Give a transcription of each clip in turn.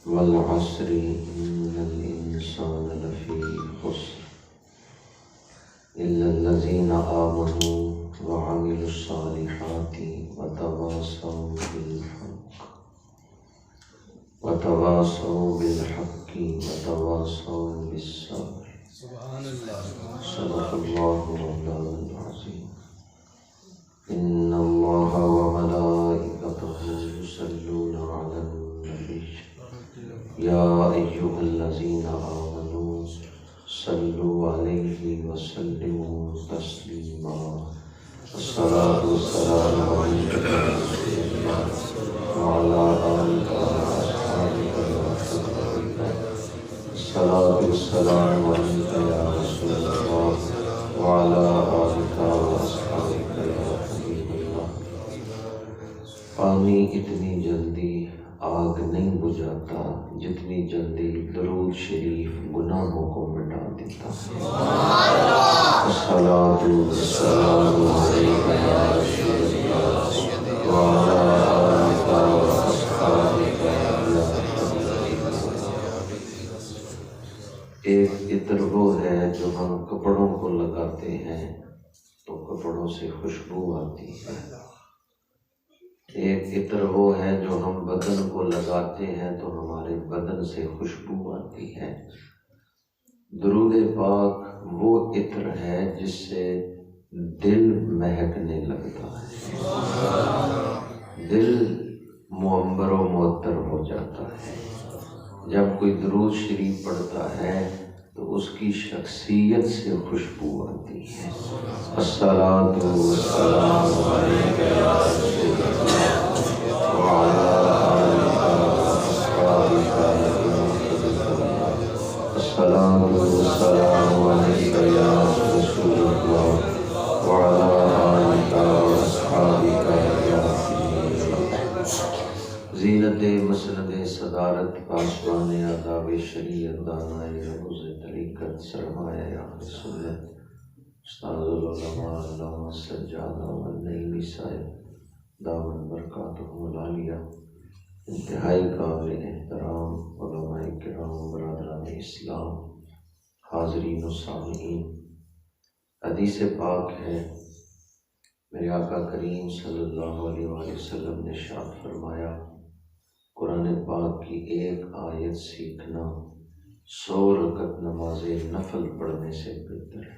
والعصر إن الإنسان لفي خسر إلا الذين آمنوا وعملوا الصالحات وتواصوا بالحق وتواصوا بالصبر. سبحان اللہ. صدق اللہ مولانا العظیم. إن الله وملائكته يصلون على النبي يا أيها الذين آمنوا صلوا عليه وسلموا تسليما. الصلاة والسلام عليك يا رسول الله وعلى آلك وأصحابك وأتباعك. الصلاة والسلام عليك يا رسول الله وعلى آلك وأصحابك يا حبيب الله. پانی اتنی جلدی آگ نہیں بجھاتا جتنی جلدی درود شریف گناہوں کو مٹا دیتا ہے. الصلاۃ والسلام علیک یا رسول اللہ وعلی آلک واصحابک یا حبیب اللہ. ایک عطر وہ ہے جو ہم کپڑوں کو لگاتے ہیں تو کپڑوں سے خوشبو آتی ہے. ایک عطر وہ ہے جو ہم بدن کو لگاتے ہیں تو ہمارے بدن سے خوشبو آتی ہے. درود پاک وہ عطر ہے جس سے دل مہکنے لگتا ہے، دل معمر و معطر ہو جاتا ہے. جب کوئی درود شریف پڑھتا ہے تو اس کی شخصیت سے خوشبو آتی ہے. الصلاۃ والسلام علیک یا رسول اللہ وعلی آلک واصحابک یا حبیب اللہ. الصلاۃ والسلام علیک یا رسول اللہ وعلی آلک واصحابک یا حبیب اللہ. زینت مسند صدارت پاسبان آداب شریعت دانائے رموز طریقت سرمایہ اہل سنت استاد العلماء علامہ سجاد احمد نعیمی صاحب دامن برکاتہم العالیہ. انتہائی قابل احترام علماء کرام، برادران اسلام، حاضرین و سامعین، حدیث پاک ہے میرے آقا کریم صلی اللہ علیہ وآلہ وسلم نے ارشاد فرمایا قرآن پاک کی ایک آیت سیکھنا 100 رکعت نماز نفل پڑھنے سے بہتر ہے.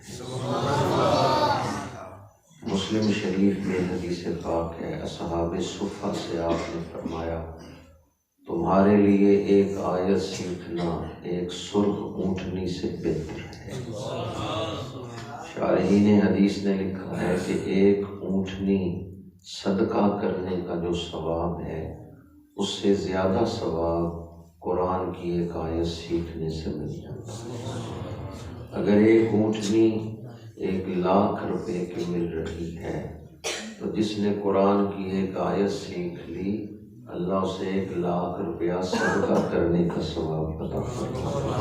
مسلم شریف میں حدیث پاک ہے، اصحاب صفہ سے آپ نے فرمایا تمہارے لیے ایک آیت سیکھنا ایک سرخ اونٹنی سے بہتر ہے. شارحین حدیث نے لکھا ہے کہ ایک اونٹنی صدقہ کرنے کا جو ثواب ہے اس سے زیادہ ثواب قرآن کی ایک آیت سیکھنے سے مل جاتا ہے. اگر ایک اونٹنی 1,00,000 روپے کی مل رہی ہے تو جس نے قرآن کی ایک آیت سیکھ لی اللہ اسے 1,00,000 روپیہ صدقہ کرنے کا ثواب عطا فرمائے.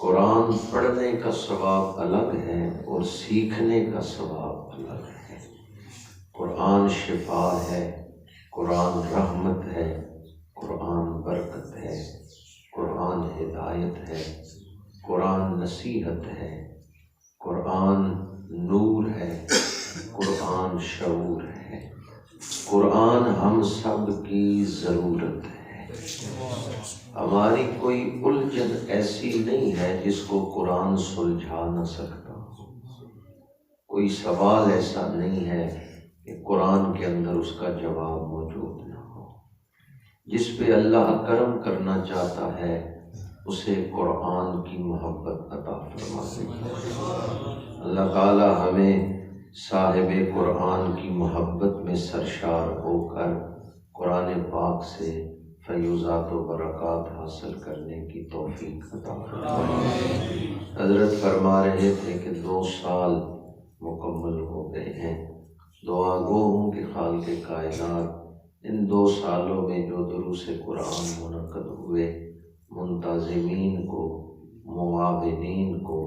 قرآن پڑھنے کا ثواب الگ ہے اور سیکھنے کا ثواب الگ ہے. قرآن شفا ہے، قرآن رحمت ہے، قرآن برکت ہے، قرآن ہدایت ہے، قرآن نصیحت ہے، قرآن نور ہے، قرآن شعور ہے، قرآن ہم سب کی ضرورت ہے. ہماری کوئی الجھن ایسی نہیں ہے جس کو قرآن سلجھا نہ سکتا. کوئی سوال ایسا نہیں ہے کہ قرآن کے اندر اس کا جواب موجود نہ ہو. جس پہ اللہ کرم کرنا چاہتا ہے اسے قرآن کی محبت عطا فرماتے ہیں. اللہ تعالی ہمیں صاحب قرآن کی محبت میں سرشار ہو کر قرآن پاک سے فیوزات و برکات حاصل کرنے کی توفیق عطا فرمائے. حضرت فرما رہے تھے کہ 2 سال مکمل ہو گئے ہیں. دعا گو ہوں کہ خالق کائنات ان 2 سالوں میں جو دروس قرآن منعقد ہوئے منتظمین کو، معاونین کو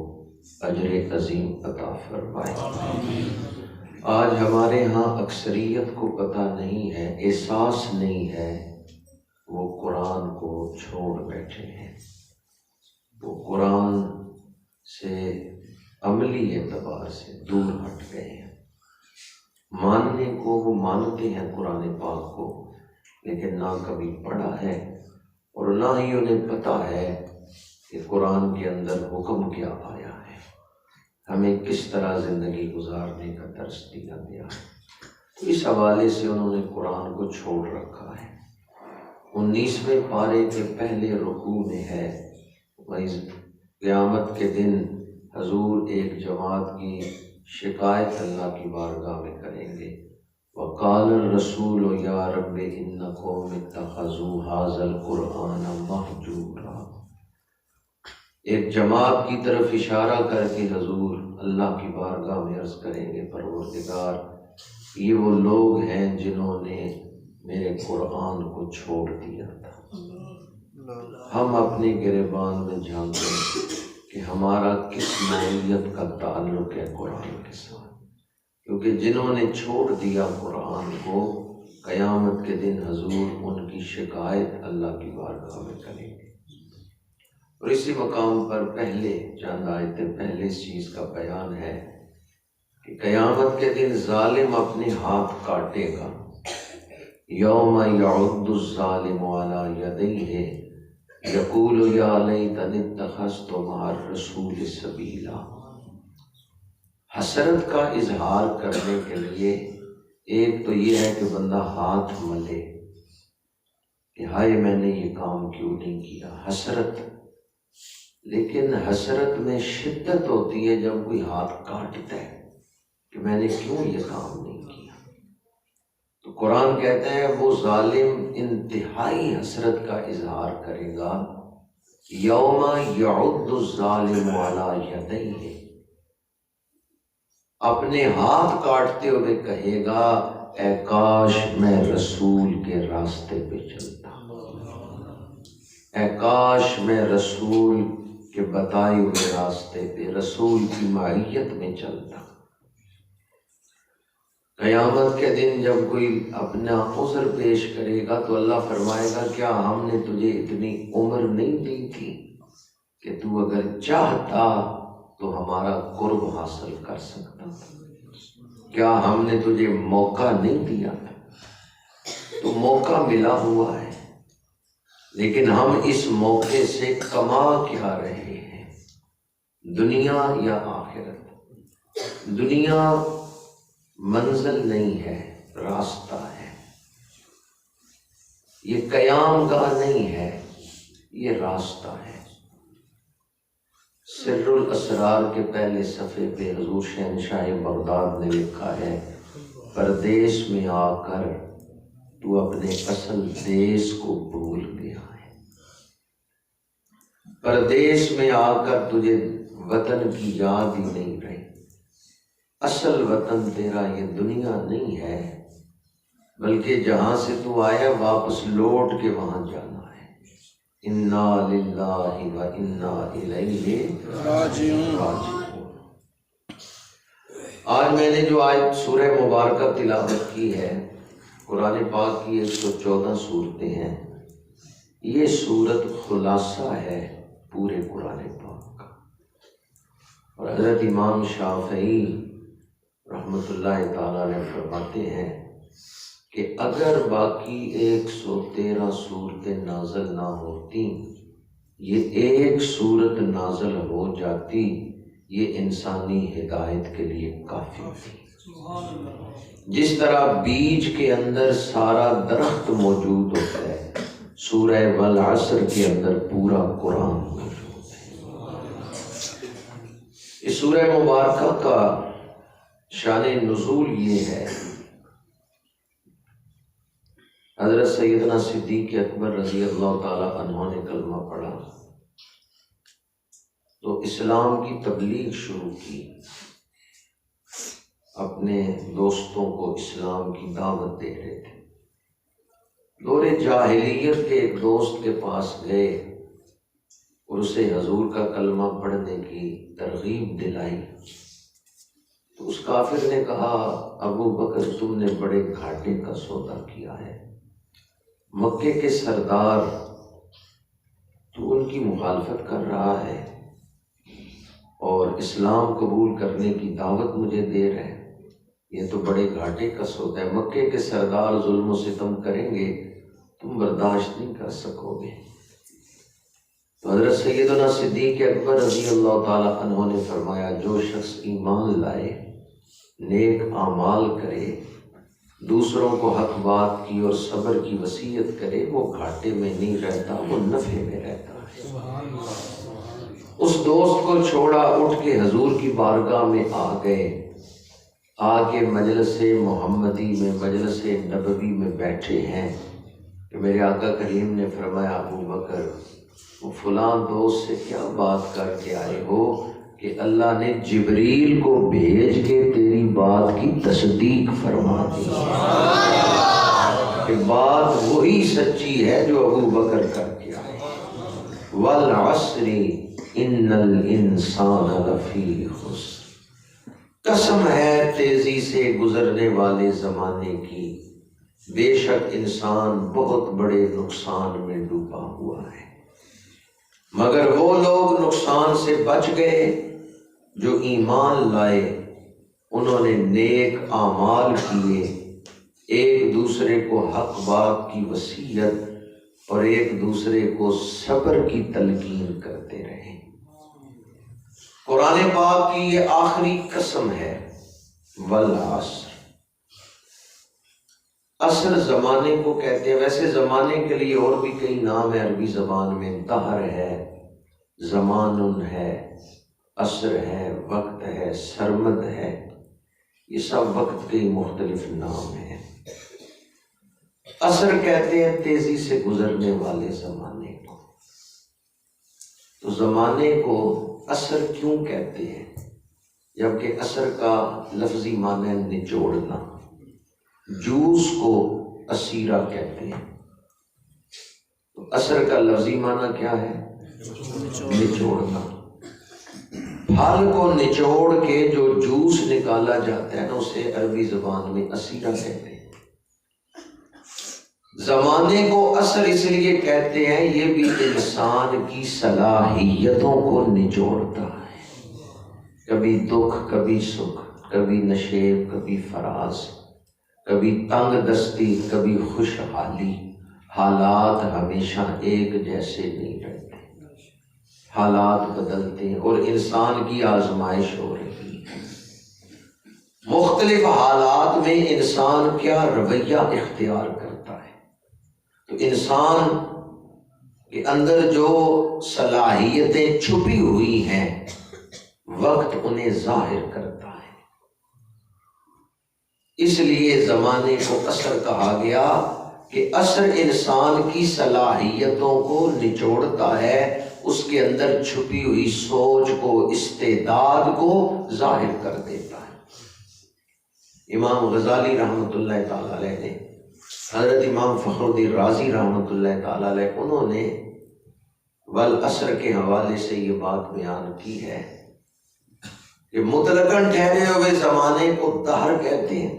اجر عظیم عطا فرمائے. آج ہمارے ہاں اکثریت کو پتہ نہیں ہے، احساس نہیں ہے وہ قرآن کو چھوڑ بیٹھے ہیں، وہ قرآن سے عملی اعتبار سے دور ہٹ گئے ہیں۔ ماننے کو وہ مانتے ہیں قرآن پاک کو، لیکن نہ کبھی پڑھا ہے اور نہ ہی انہیں پتہ ہے کہ قرآن کے اندر حکم کیا آیا ہے، ہمیں کس طرح زندگی گزارنے کا درس دیا گیا ہے۔ تو اس حوالے سے انہوں نے قرآن کو چھوڑ رکھا ہے۔ 19ویں پارے کے پہلے رکوع میں ہے، قیامت کے دن حضور ایک جماعت کی شکایت اللہ کی بارگاہ میں کریں گے، وقال الرسول یا رب ان قوم اتخذوا هذا القرآن مہجورا۔ ایک جماعت کی طرف اشارہ کر کے حضور اللہ کی بارگاہ میں عرض کریں گے، پروردگار یہ وہ لوگ ہیں جنہوں نے میرے قرآن کو چھوڑ دیا تھا۔ ہم اپنے گریبان میں جانتے کہ ہمارا کس نوعیت کا تعلق ہے قرآن کے ساتھ، کیونکہ جنہوں نے چھوڑ دیا قرآن کو، قیامت کے دن حضور ان کی شکایت اللہ کی بارگاہ میں کریں گے۔ اور اسی مقام پر پہلے چند آیتیں پہلے اس چیز کا بیان ہے کہ قیامت کے دن ظالم اپنے ہاتھ کاٹے گا، یوم یعض الظالم علی یدیہ یقول یا لیتنی اتخذت مع الرسول سبیلا۔ حسرت کا اظہار کرنے کے لیے ایک تو یہ ہے کہ بندہ ہاتھ ملے کہ ہائے میں نے یہ کام کیوں نہیں کیا، حسرت۔ لیکن حسرت میں شدت ہوتی ہے جب کوئی ہاتھ کاٹتا ہے کہ میں نے کیوں یہ کام نہیں کیا۔ تو قرآن کہتا ہے وہ ظالم انتہائی حسرت کا اظہار کرے گا، یوم یعض الظالم علی یدیہ، اپنے ہاتھ کاٹتے ہوئے کہے گا اے کاش میں رسول کے راستے پہ چلتا، اے کاش میں رسول کے بتائے ہوئے راستے پہ، رسول کی معیت میں چلتا۔ قیامت کے دن جب کوئی اپنا عذر پیش کرے گا تو اللہ فرمائے گا کیا ہم نے تجھے اتنی عمر نہیں دی تھی کہ تو اگر چاہتا تو ہمارا قرب حاصل کر سکتا، کیا ہم نے تجھے موقع نہیں دیا تھا؟ تو موقع ملا ہوا ہے، لیکن ہم اس موقع سے کما کیا رہے ہیں، دنیا یا آخرت؟ دنیا منزل نہیں ہے، راستہ ہے، یہ قیام گاہ نہیں ہے، یہ راستہ ہے۔ سر الاسرار کے پہلے صفحے پہ حضور شہنشاہ بغداد نے لکھا ہے، پردیس میں آ کر تو اپنے اصل دیس کو بھول گیا ہے، پردیس میں آ کر تجھے وطن کی یاد ہی نہیں رہی، اصل وطن تیرا یہ دنیا نہیں ہے، بلکہ جہاں سے تو آیا واپس لوٹ کے وہاں جانا ہے۔ انا للہ و انا الیہ راجعون۔ آج میں نے جو آیت سورہ مبارکہ تلاوت کی ہے، قرآن پاک کی 114 صورتیں ہیں، یہ صورت خلاصہ ہے پورے قرآن پاک کا۔ اور حضرت امام شافعی رحمۃ اللہ تعالیٰ نے فرماتے ہیں کہ اگر باقی 113 صورتیں نازل نہ ہوتی، یہ ایک صورت نازل ہو جاتی، یہ انسانی ہدایت کے لیے کافی تھی۔ جس طرح بیج کے اندر سارا درخت موجود ہوتا ہے، سورہ والعصر کے اندر پورا قرآن موجود ہے۔ اس سورہ مبارکہ کا شان نزول یہ ہے، حضرت سیدنا صدیق اکبر رضی اللہ تعالی عنہ نے کلمہ پڑھا تو اسلام کی تبلیغ شروع کی، اپنے دوستوں کو اسلام کی دعوت دے رہے تھے۔ دور جاہلیت کے ایک دوست کے پاس گئے اور اسے حضور کا کلمہ پڑھنے کی ترغیب دلائی، تو اس کافر نے کہا ابو بکر تم نے بڑے گھاٹے کا سودا کیا ہے، مکے کے سردار تو ان کی مخالفت کر رہا ہے اور اسلام قبول کرنے کی دعوت مجھے دے رہے ہیں، یہ تو بڑے گھاٹے کا سودا ہے۔ مکے کے سردار ظلم و ستم کریں گے، تم برداشت نہیں کر سکو گے۔ تو حضرت سیدنا صدیق اکبر رضی اللہ تعالی عنہ نے فرمایا، جو شخص ایمان لائے، نیک اعمال کرے، دوسروں کو حق بات کی اور صبر کی وصیت کرے، وہ گھاٹے میں نہیں رہتا، وہ نفع میں رہتا ہے۔ اس دوست کو چھوڑا، اٹھ کے حضور کی بارگاہ میں آ گئے، آ کے مجلس محمدی میں، مجلس نبوی میں بیٹھے ہیں کہ میرے آقا کریم نے فرمایا، ابو بکر وہ فلاں دوست سے کیا بات کر کے آئے ہو کہ اللہ نے جبریل کو بھیج کے تیری بات کی تصدیق فرما دی کہ بات وہی سچی ہے جو ابو بکر کر کے آئے۔ والعصر ان الانسان لفی خسر، قسم ہے تیزی سے گزرنے والے زمانے کی، بے شک انسان بہت بڑے نقصان میں ڈوبا ہوا ہے، مگر وہ لوگ نقصان سے بچ گئے جو ایمان لائے، انہوں نے نیک اعمال کیے، ایک دوسرے کو حق بات کی وصیت اور ایک دوسرے کو صبر کی تلقین کرتے رہے۔ قرآن پاک کی یہ آخری قسم ہے، والعصر۔ عصر زمانے کو کہتے ہیں، ویسے زمانے کے لیے اور بھی کئی نام ہیں عربی زبان میں، دہر ہے، زمان ہے، عصر ہے، وقت ہے، سرمد ہے، یہ سب وقت کے مختلف نام ہیں۔ عصر کہتے ہیں تیزی سے گزرنے والے زمانے کو۔ تو زمانے کو عصر کیوں کہتے ہیں؟ جبکہ عصر کا لفظی معنی ہے نچوڑنا۔ جوس کو اسیرہ کہتے ہیں، تو عصر کا لفظی معنی کیا ہے؟ نچوڑنا۔ پھل کو نچوڑ کے جو جوس نکالا جاتا ہے نا، اسے عربی زبان میں اسیرہ کہتے ہیں۔ زمانے کو عصر اس لیے کہتے ہیں، یہ بھی انسان کی صلاحیتوں کو نچوڑتا ہے، کبھی دکھ کبھی سکھ، کبھی نشیب کبھی فراز، کبھی تنگ دستی کبھی خوشحالی۔ حالات ہمیشہ ایک جیسے نہیں رہتے، حالات بدلتے ہیں اور انسان کی آزمائش ہو رہی ہے۔ مختلف حالات میں انسان کیا رویہ اختیار کرتا ہے، تو انسان کے اندر جو صلاحیتیں چھپی ہوئی ہیں، وقت انہیں ظاہر کرتا ہے۔ اس لیے زمانے کو عصر کہا گیا کہ عصر انسان کی صلاحیتوں کو نچوڑتا ہے، اس کے اندر چھپی ہوئی سوچ کو، استعداد کو ظاہر کر دیتا ہے۔ امام غزالی رحمۃ اللہ تعالی علیہ نے، حضرت امام فخر الدین رازی رحمۃ اللہ تعالی علیہ، انہوں نے والعصر کے حوالے سے یہ بات بیان کی ہے کہ مطلقاً ٹھہرے ہوئے زمانے کو دہر کہتے ہیں،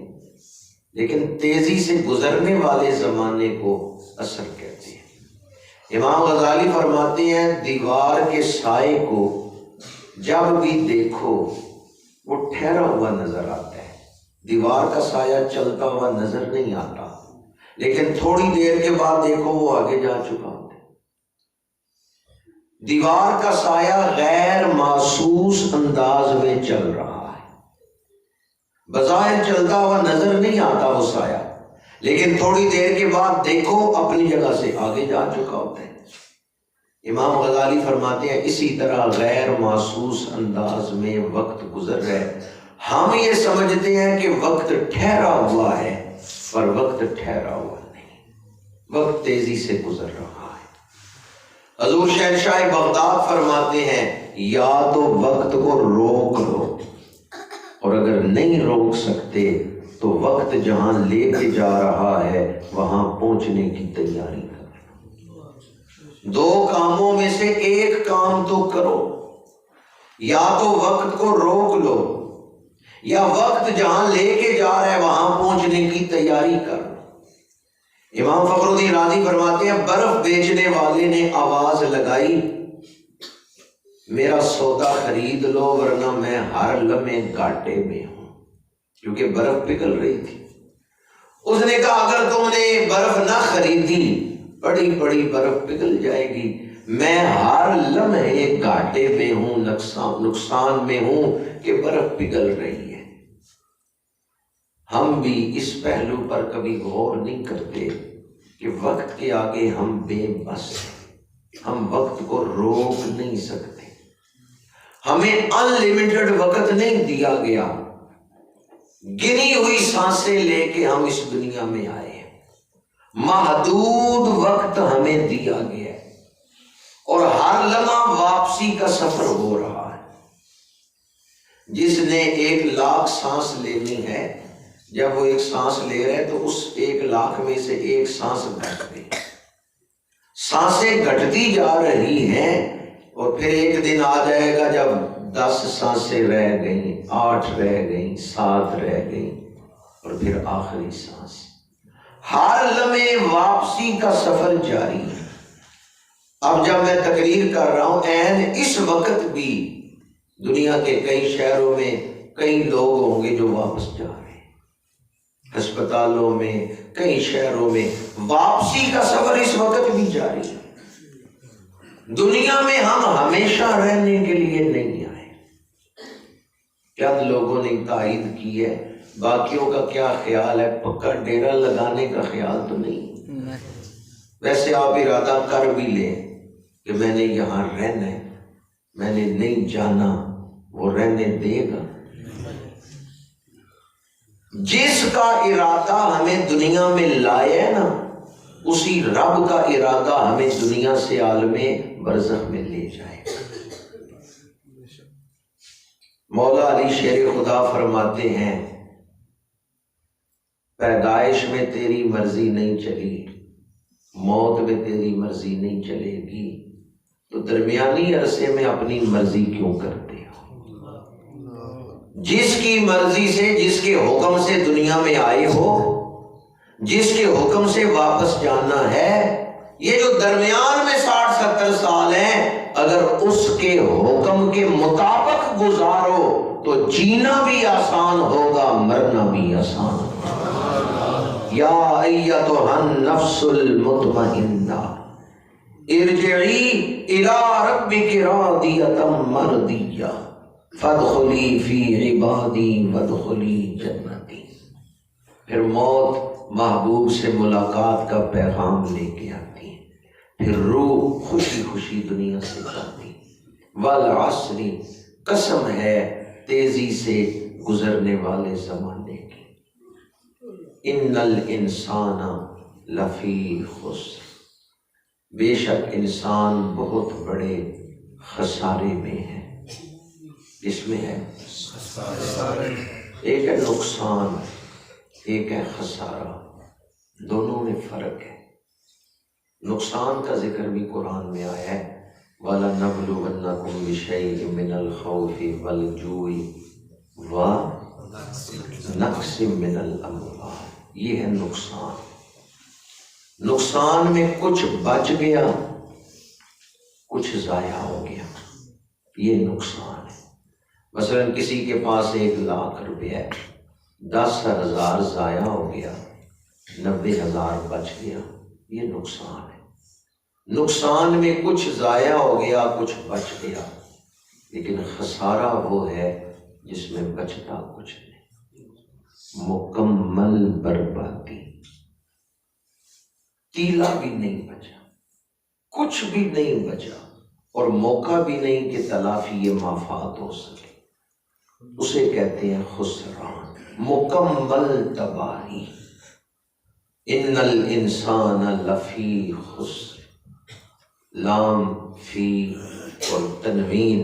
لیکن تیزی سے گزرنے والے زمانے کو عصر کہتے ہیں۔ امام غزالی فرماتے ہیں، دیوار کے سائے کو جب بھی دیکھو وہ ٹھہرا ہوا نظر آتا ہے، دیوار کا سایہ چلتا ہوا نظر نہیں آتا، لیکن تھوڑی دیر کے بعد دیکھو وہ آگے جا چکا ہوتا ہے۔ دیوار کا سایہ غیر محسوس انداز میں چل رہا ہے، بظاہر چلتا ہوا نظر نہیں آتا وہ سایہ، لیکن تھوڑی دیر کے بعد دیکھو اپنی جگہ سے آگے جا چکا ہوتا ہے۔ امام غزالی فرماتے ہیں، اسی طرح غیر محسوس انداز میں وقت گزر رہا ہے، ہم یہ سمجھتے ہیں کہ وقت ٹھہرا ہوا ہے، پر وقت ٹھہرا ہوا نہیں، وقت تیزی سے گزر رہا ہے۔ حضور شہنشاہ بغداد فرماتے ہیں، یا تو وقت کو روک لو، اور اگر نہیں روک سکتے تو وقت جہاں لے کے جا رہا ہے وہاں پہنچنے کی تیاری کرو۔ دو کاموں میں سے ایک کام تو کرو، یا تو وقت کو روک لو یا وقت جہاں لے کے جا رہا ہے وہاں پہنچنے کی تیاری کرو۔ امام فخر الدین رازی فرماتے ہیں برف بیچنے والے نے آواز لگائی میرا سودا خرید لو ورنہ میں ہر لمحے گھاٹے میں ہوں، کیونکہ برف پگھل رہی تھی۔ اس نے کہا اگر تم نے برف نہ خریدی بڑی بڑی برف پگھل جائے گی، میں ہر لمحے گھاٹے میں ہوں، نقصان میں ہوں کہ برف پگھل رہی ہے۔ ہم بھی اس پہلو پر کبھی غور نہیں کرتے کہ وقت کے آگے ہم بے بس ہیں، ہم وقت کو روک نہیں سکتے، ہمیں ان لمیٹڈ وقت نہیں دیا گیا، گنی ہوئی سانسیں لے کے ہم اس دنیا میں آئے ہیں، محدود وقت ہمیں دیا گیا ہے اور ہر لمحہ واپسی کا سفر ہو رہا ہے۔ جس نے 1,00,000 سانس لینی ہے، جب وہ ایک سانس لے رہے تو اس 1,00,000 میں سے ایک سانس گھٹ گئی، سانسیں گھٹتی جا رہی ہیں، اور پھر ایک دن آ جائے گا جب 10 سانسیں رہ گئیں، 8 رہ گئیں، 7 رہ گئیں، اور پھر آخری سانس۔ ہر لمحے واپسی کا سفر جاری ہے۔ اب جب میں تقریر کر رہا ہوں عین اس وقت بھی دنیا کے کئی شہروں میں کئی لوگ ہوں گے جو واپس جا رہے ہیں، ہسپتالوں میں، کئی شہروں میں واپسی کا سفر اس وقت بھی جاری ہے۔ دنیا میں ہم ہمیشہ رہنے کے لیے نہیں آئے۔ چند لوگوں نے تائید کی ہے، باقیوں کا کیا خیال ہے؟ پکا ڈیرا لگانے کا خیال تو نہیں؟ ویسے آپ ارادہ کر بھی لیں کہ میں نے یہاں رہنا ہے، میں نے نہیں جانا، وہ رہنے دے گا؟ جس کا ارادہ ہمیں دنیا میں لائے ہے نا، اسی رب کا ارادہ ہمیں دنیا سے عالم برزخ میں لے جائے گا۔ مولا علی شیر خدا فرماتے ہیں پیدائش میں تیری مرضی نہیں چلی، موت میں تیری مرضی نہیں چلے گی، تو درمیانی عرصے میں اپنی مرضی کیوں کرتے ہو؟ جس کی مرضی سے، جس کے حکم سے دنیا میں آئے ہو، جس کے حکم سے واپس جانا ہے، یہ جو درمیان میں 60-70 سال ہیں، اگر اس کے حکم کے مطابق گزارو تو جینا بھی آسان ہوگا، مرنا بھی آسان ہوگا۔ یا ایتھا النفس المطمئنہ ارجعی الی ربک راضیۃ مرضیہ فادخلی فی عبادی وادخلی جنتی۔ پھر موت محبوب سے ملاقات کا پیغام لے کے آتی ہے، پھر روح خوشی خوشی دنیا سے جاتی۔ والعصر، قسم ہے تیزی سے گزرنے والے زمانے کی، ان الانسان لفی خسر، بے شک انسان بہت بڑے خسارے میں ہے۔ اس میں ہے ایک ہے نقصان، ایک ہے خسارہ، دونوں میں فرق ہے۔ نقصان کا ذکر بھی قرآن میں آیا ہے، وَلَنَبْلُوَنَّكُمْ بِشَيْءٍ مِّنَ الْخَوْفِ وَالْجُوعِ وَنَقْصٍ مِّنَ الْأَمْوَالِ۔ یہ ہے نقصان۔ نقصان میں کچھ بچ گیا، کچھ ضائع ہو گیا، یہ نقصان ہے۔ مثلا کسی کے پاس 1,00,000 روپے ہے، 10,000 ضائع ہو گیا، 90,000 بچ گیا، یہ نقصان ہے۔ نقصان میں کچھ ضائع ہو گیا، کچھ بچ گیا، لیکن خسارہ وہ ہے جس میں بچتا کچھ نہیں، مکمل بربادی، تیلا بھی نہیں بچا، کچھ بھی نہیں بچا، اور موقع بھی نہیں کہ تلافی مافات ہو سکے، اسے کہتے ہیں خسران، مکمل تباہی۔ ان الانسان لفی خسر، لام، فی اور تنوین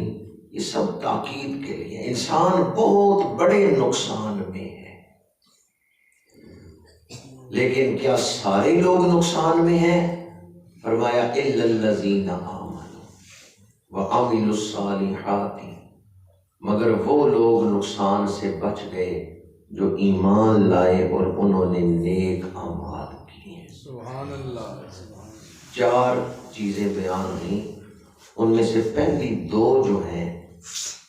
یہ سب تاکید کے لیے، انسان بہت بڑے نقصان میں ہے۔ لیکن کیا سارے لوگ نقصان میں ہیں؟ فرمایا الا الذین آمنوا وعملوا الصالحات، مگر وہ لوگ نقصان سے بچ گئے جو ایمان لائے اور انہوں نے نیک اعمال کیے۔ سبحان اللہ۔ 4 چیزیں بیان ہوئیں، ان میں سے پہلی 2 جو ہیں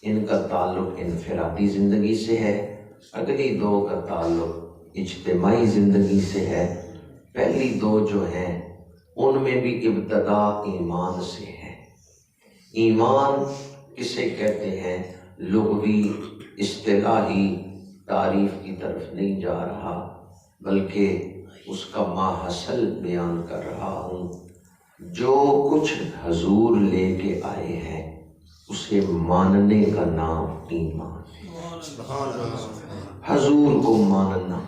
ان کا تعلق انفرادی زندگی سے ہے، اگلی 2 کا تعلق اجتماعی زندگی سے ہے۔ پہلی 2 جو ہیں ان میں بھی ابتدا ایمان سے ہے۔ ایمان کسے کہتے ہیں؟ لغوی اصطلاحی تعریف کی طرف نہیں جا رہا، بلکہ اس کا ماحصل بیان کر رہا ہوں۔ جو کچھ حضور لے کے آئے ہیں اسے ماننے کا نام ایمان ہے۔ حضور کو ماننا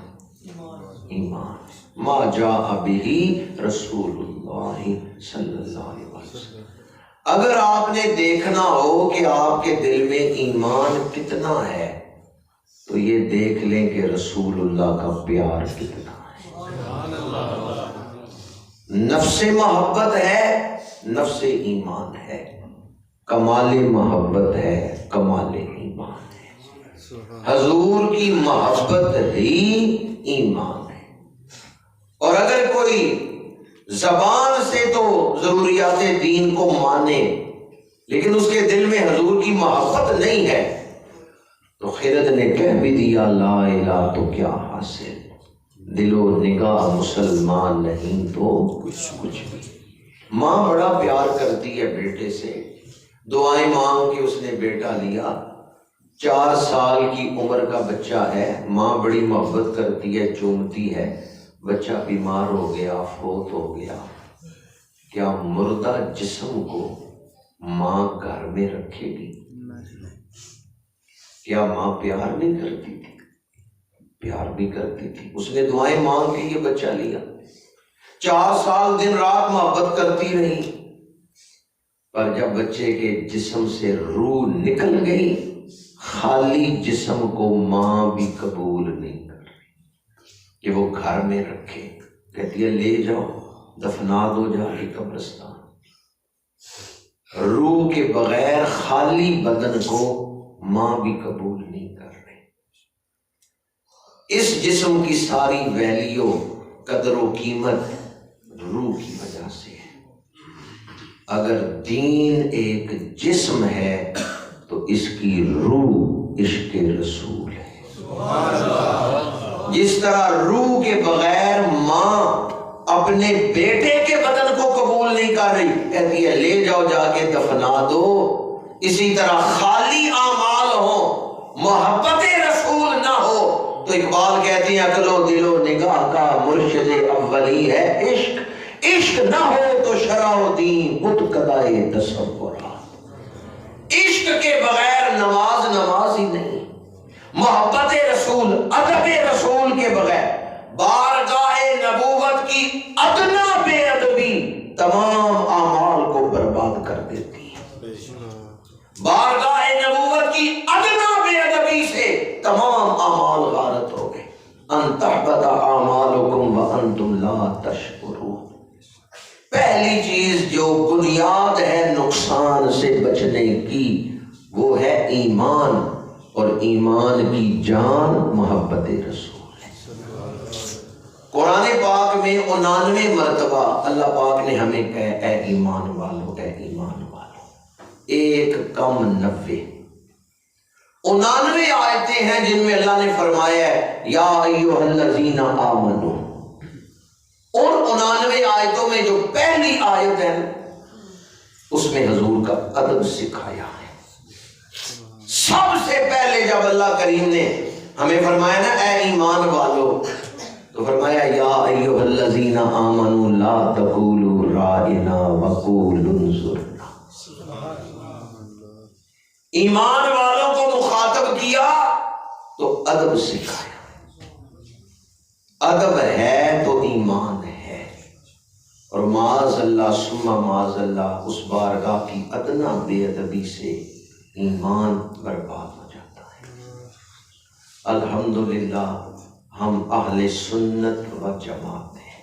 ایمان۔ ما جاء بہ رسول اللہ صلی اللہ علیہ وسلم۔ اگر آپ نے دیکھنا ہو کہ آپ کے دل میں ایمان کتنا ہے تو یہ دیکھ لیں کہ رسول اللہ کا پیار کتنا ہے۔ نفس محبت ہے، نفس ایمان ہے، کمال محبت ہے، کمال ایمان ہے۔ حضور کی محبت ہی ایمان ہے۔ اور اگر کوئی زبان سے تو ضروریات دین کو مانے لیکن اس کے دل میں حضور کی محبت نہیں ہے تو خرد نے کہہ بھی دیا لا الہ تو کیا حاصل، دل و نگاہ مسلمان نہیں تو کچھ بھی۔ ماں بڑا پیار کرتی ہے بیٹے سے، دعائیں مانگ کے اس نے بیٹا لیا، 4 سال کی عمر کا بچہ ہے، ماں بڑی محبت کرتی ہے، چومتی ہے، بچہ بیمار ہو گیا، فوت ہو گیا، کیا مردہ جسم کو ماں گھر میں رکھے گی؟ کیا ماں پیار نہیں کرتی تھی؟ پیار بھی کرتی تھی۔ اس نے دعائیں مانگ کے یہ بچہ لیا، 4 سال دن رات محبت کرتی رہی، پر جب بچے کے جسم سے روح نکل گئی، خالی جسم کو ماں بھی قبول نہیں کر رہی کہ وہ گھر میں رکھے، کہتی ہے لے جاؤ دفنا دو جا کے قبرستان۔ روح کے بغیر خالی بدن کو ماں بھی قبول نہیں کر رہی۔ اس جسم کی ساری ویلیو، قدر و قیمت روح کی وجہ سے ہے۔ اگر دین ایک جسم ہے تو اس کی روح عشق رسول ہے۔ جس طرح روح کے بغیر ماں اپنے بیٹے کے بدن کو قبول نہیں کر رہی، کہتی ہے لے جاؤ جا کے دفنا دو، اسی طرح خالی اعمال ہوں، محبت رسول نہ ہو تو اقبال کہتے ہیں عقل و دل و نگاہ کا مرشد اولی ہے عشق، عشق نہ ہو تو شرع و دین متقدائے تصورات۔ عشق کے بغیر نماز ہی نہیں، محبت رسول، ادب رسول کے بغیر بارگاہ نبوت کی ادنا بے ادبی تمام اعمال کو برباد کر دیتی ہے۔ بارگاہ نبوت کی ادنا بے ادبی سے تمام اعمال غارت ہو گئے۔ ان تحبط اعمالکم وانتم لا تشعرون۔ پہلی چیز جو بنیاد ہے نقصان سے بچنے کی وہ ہے ایمان، اور ایمان کی جان محبت رسول ہے۔ قرآن پاک میں 99 مرتبہ اللہ پاک نے ہمیں کہا اے ایمان والو، اے ایمان والو، 1 کم 90، 99 آیتیں ہیں جن میں اللہ نے فرمایا ہے یا ایھا الذین آمنو۔ اور 99 آیتوں میں جو پہلی آیت ہے اس میں حضور کا ادب سکھایا ہے۔ سب سے پہلے جب اللہ کریم نے ہمیں فرمایا نا اے ایمان والو، تو فرمایا یا ایھا الذین آمنوا لا تقولوا راعنا وقولوا انظرنا۔ ایمان والوں کو مخاطب کیا تو ادب سکھایا۔ ادب ہے تو ایمان ہے، اور معاذ اللہ ثم معاذ اللہ اس بارگاہ کی ادنا بے ادبی سے ایمان برباد ہو جاتا ہے۔ الحمدللہ ہم اہل سنت و جماعت ہیں،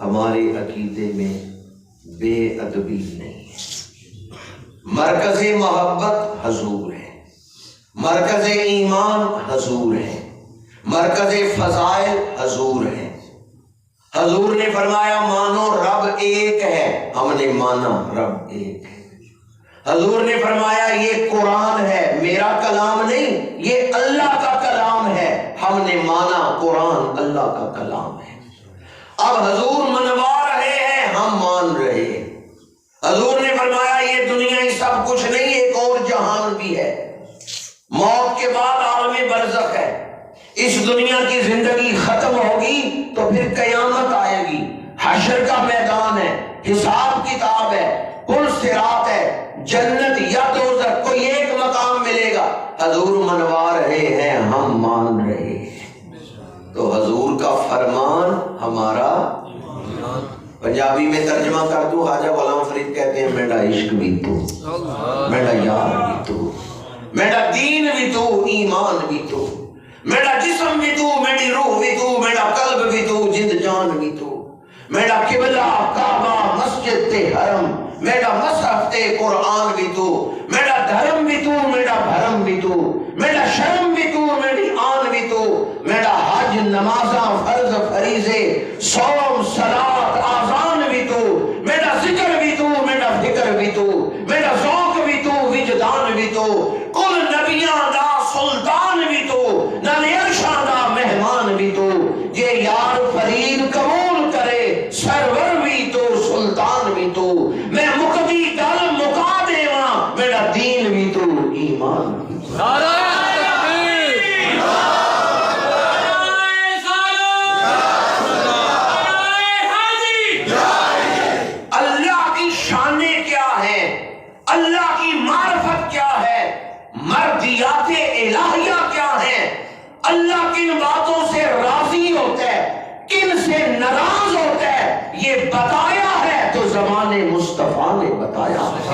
ہمارے عقیدے میں بے ادبی نہیں ہے۔ مرکز محبت حضور ہے، مرکز ایمان حضور ہے، مرکز فضائل حضور ہے۔ حضور نے فرمایا مانو رب ایک ہے، ہم نے مانا رب ایک ہے۔ حضور نے فرمایا یہ قرآن ہے، میرا کلام نہیں، یہ اللہ کا کلام ہے، ہم نے مانا قرآن اللہ کا کلام ہے۔ اب حضور منوا رہے ہیں، ہم مان رہے ہیں۔ حضور نے فرمایا یہ دنیا ہی سب کچھ نہیں، ایک اور جہان بھی ہے، موت کے بعد عالم برزخ ہے۔ اس دنیا کی زندگی ختم ہوگی تو پھر قیامت آئے گی، حشر کا میدان ہے، حساب کتاب ہے، پل صراط ہے، جنت یا دوزخ، کوئی ایک مقام ملے گا۔ حضور منوا رہے ہیں، ہم مان رہے ہیں۔ تو حضور کا فرمان ہمارا پنجابی میں ترجمہ کر دوں، خواجہ غلام فرید کہتے ہیں میرا عشق بھی تو، میرا یار بھی تو، میرا دین بھی تو، ایمان بھی تو، میرا جسم بھی تو، میری روح بھی تو، میرا قلب بھی تو، جند جان بھی تو، میرا قبلہ کعبہ مسجد تے حرم، میرا مصحف تے قرآن بھی تو، میرا دھرم بھی تو، میرا بھرم بھی تو، میرا شرم بھی تو، میری آن بھی تو، میرا حج نمازاں فرض فریضے صوم صلاۃ آذان بھی تو، میرا ذکر بھی تو، میرا فکر بھی تو، میرا ذوق بھی تو، وجدان بھی تو، کل نبیاں دا سلطان بھی تو، نال عرشاں دا مہمان بھی تو، یہ یار فرید قبول کرے سرور بھی تو، سلطان بھی تو، میں مقدی گل مکا دیواں، میرا دین بھی تو، ایمان بھی تو۔ اللہ کی شانیں کیا ہیں، اللہ کی معرفت کیا ہے، مردیات الہیہ کیا ہیں، اللہ کن باتوں سے راضی ہوتا ہے، کن سے ناراض ہوتا ہے، یہ بتایا ہے تو زمان مصطفیٰ نے بتایا ہے۔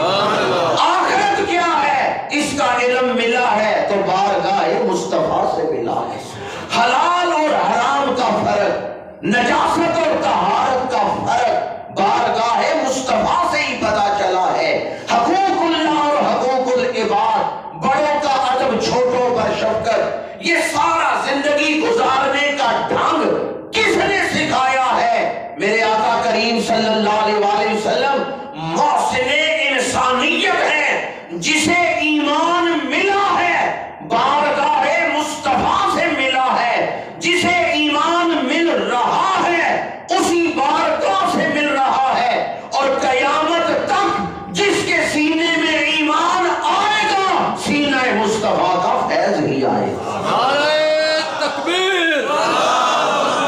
آخرت کیا ہے، اس کا علم ملا ہے تو بارگاہ مصطفیٰ سے ملا ہے۔ حلال اور حرام کا فرق، نجاست اور طہارت کا فرق بارگاہ مصطفیٰ سے ہی پتہ چلا ہے۔ حقوق اللہ اور حقوق العباد، بڑوں کا ادب چھوٹوں پر شفقت، یہ سارا زندگی گزارنے کا ڈھنگ کس نے سکھایا ہے؟ میرے آقا کریم صلی اللہ علیہ وآلہ وسلم محسن انسانیت ہے، جسے ایمان ملا ہے بارگاہ مصطفیٰ سے ملا ہے، جسے ایمان مل رہا ہے اسی بارگاہ سے مل رہا ہے، اور قیامت تک جس کے سینے میں ایمان آئے گا سینہ مصطفیٰ کا فیض ہی آئے گا۔ نعرہ تکبیر،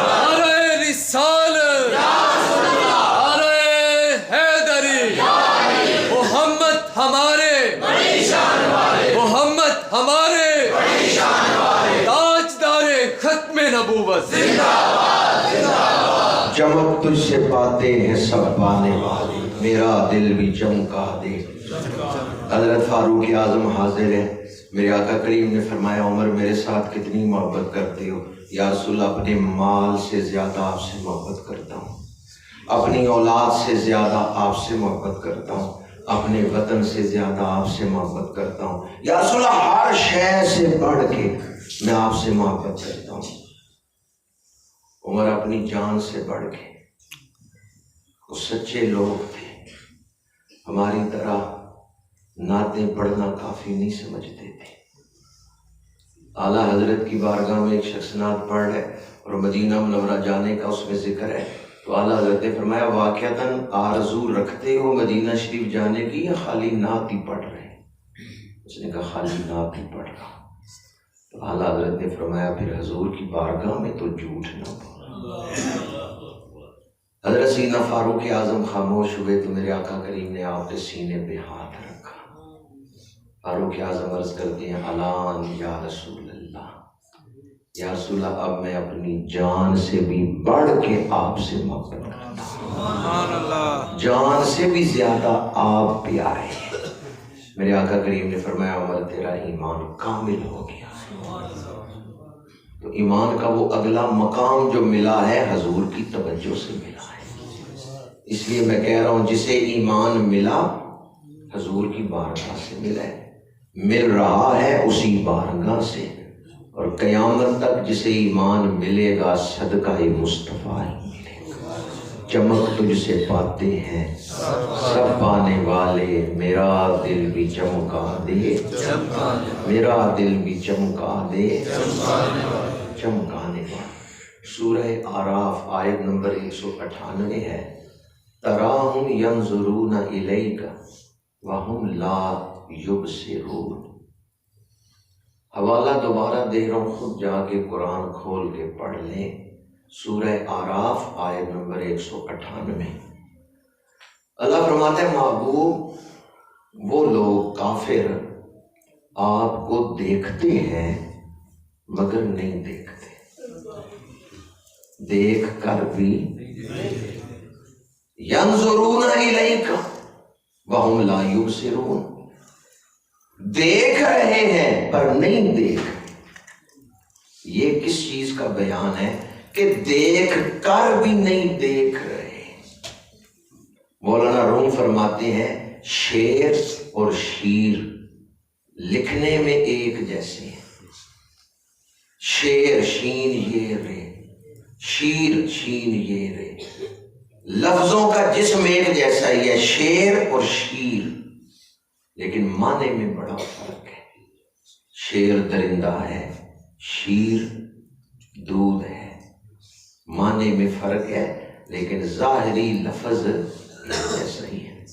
نعرہ رسالت، نعرہ حیدری، محمد ہمارے، محمد ہمارے، تاجدار ختم نبوت۔ چمک تجھ سے پاتے ہیں سب پانے والے، میرا دل بھی چمکا دے۔ حضرت فاروق اعظم حاضر ہے، میرے آقا کریم نے فرمایا عمر میرے ساتھ کتنی محبت کرتے ہو؟ یا رسول اللہ اپنے مال سے زیادہ آپ سے محبت کرتا ہوں، اپنی اولاد سے زیادہ آپ سے محبت کرتا ہوں، اپنے وطن سے زیادہ آپ سے محبت کرتا ہوں، یا رسول اللہ ہر شے سے بڑھ کے میں آپ سے محبت کرتا ہوں۔ عمر اپنی جان سے بڑھ کے، وہ سچے لوگ تھے، ہماری طرح نعتیں پڑھنا کافی نہیں سمجھتے تھے۔ اعلیٰ حضرت کی بارگاہ میں ایک شخص نعت پڑھ رہے اور مدینہ منورہ جانے کا اس میں ذکر ہے، تو اعلیٰ حضرت نے فرمایا واقعتاً آرزو رکھتے ہو مدینہ شریف جانے کی یا خالی نعت ہی پڑھ رہے ہیں؟ اس نے کہا خالی نعت ہی پڑھ رہا۔ تو اعلیٰ حضرت نے فرمایا پھر حضور کی بارگاہ میں تو جھوٹ نہ بول۔ حضرت سیدنا فاروق اعظم خاموش ہوئے تو میرے آقا کریم نے آپ کے سینے پہ ہاتھ رکھا۔ فاروق اعظم عرض کرتے ہیں الان یا رسول اللہ، یا رسول اللہ اب میں اپنی جان سے بھی بڑھ کے آپ سے محبت کرتا ہوں، جان سے بھی زیادہ آپ پیارے ہیں۔ میرے آقا کریم نے فرمایا عمر تیرا ایمان کامل ہو گیا۔ تو ایمان کا وہ اگلا مقام جو ملا ہے حضور کی توجہ سے ملا ہے، اس لیے میں کہہ رہا ہوں جسے ایمان ملا حضور کی بارگاہ سے ملا ہے، مل رہا ہے اسی بارگاہ سے، اور قیامت تک جسے ایمان ملے گا صدقہ مصطفیٰ ہی ملے گا۔ چمک تجھ سے پاتے ہیں سب پانے والے، میرا دل بھی چمکا دے، میرا دل بھی چمکا دے، چمکانے والے۔ سورہ اعراف آیت نمبر 198 ہے، تراہم ینظرون الیک وہم لا یبصرون۔ حوالہ دوبارہ دے رہا ہوں، خود جا کے قرآن کھول کے پڑھ لیں۔ سورہ اعراف آیت نمبر 198۔ اللہ فرماتا ہے محبوب وہ لوگ کافر آپ کو دیکھتے ہیں مگر نہیں دیکھتے، دیکھ کر بھی ینظرون الیک وہم لا یبصرون، دیکھ رہے ہیں پر نہیں دیکھ۔ یہ کس چیز کا بیان ہے کہ دیکھ کر بھی نہیں دیکھ رہے۔ مولانا روم فرماتے ہیں شیر اور شیر لکھنے میں ایک جیسے ہیں، شیر شین یہ رے، شیر شین یہ رے، لفظوں کا جسم ایک جیسا ہی ہے شیر اور شیر، لیکن معنی میں بڑا فرق ہے۔ شیر درندہ ہے، شیر دودھ ہے، معنی میں فرق ہے لیکن ظاہری لفظ جیسا ہی ہے۔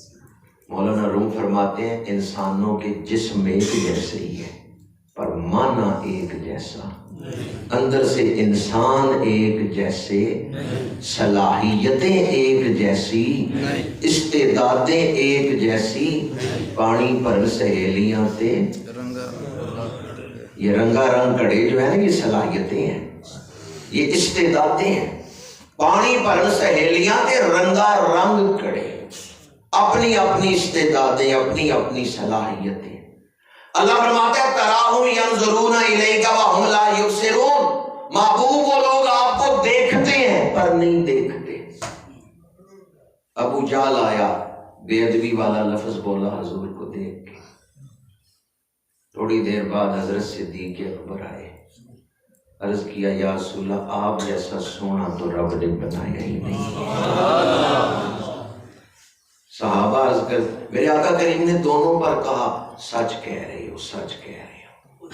مولانا روم فرماتے ہیں انسانوں کے جسم ایک جیسے ہی ہے پر معنی ایک جیسا، اندر سے انسان ایک جیسے، صلاحیتیں ایک جیسی، استعدادیں ایک جیسی، پانی پر سہیلیاں تے یہ رنگا رنگ کڑے جو ہے نا، یہ صلاحیتیں ہیں، یہ استعدادیں ہیں۔ پانی پر سہیلیاں تے رنگا رنگ کڑے، اپنی اپنی استعدادیں، اپنی اپنی صلاحیتیں۔ اللہ فرماتا ہے تراہم ینظرون الیک وہم لا یبصرون، محبوب وہ لوگ آپ کو دیکھتے ہیں پر نہیں دیکھتے۔ ابو جہل آیا، بے ادبی والا لفظ بولا حضور کو دیکھ کے، تھوڑی دیر بعد حضرت صدیق اکبر آئے، عرض کیا یا رسول اللہ آپ جیسا سونا تو رب نے بنایا ہی نہیں۔ صحابہ عرض کر میرے آقا کریم نے دونوں پر کہا سچ کہہ رہے ہو، سچ کہہ رہے ہو۔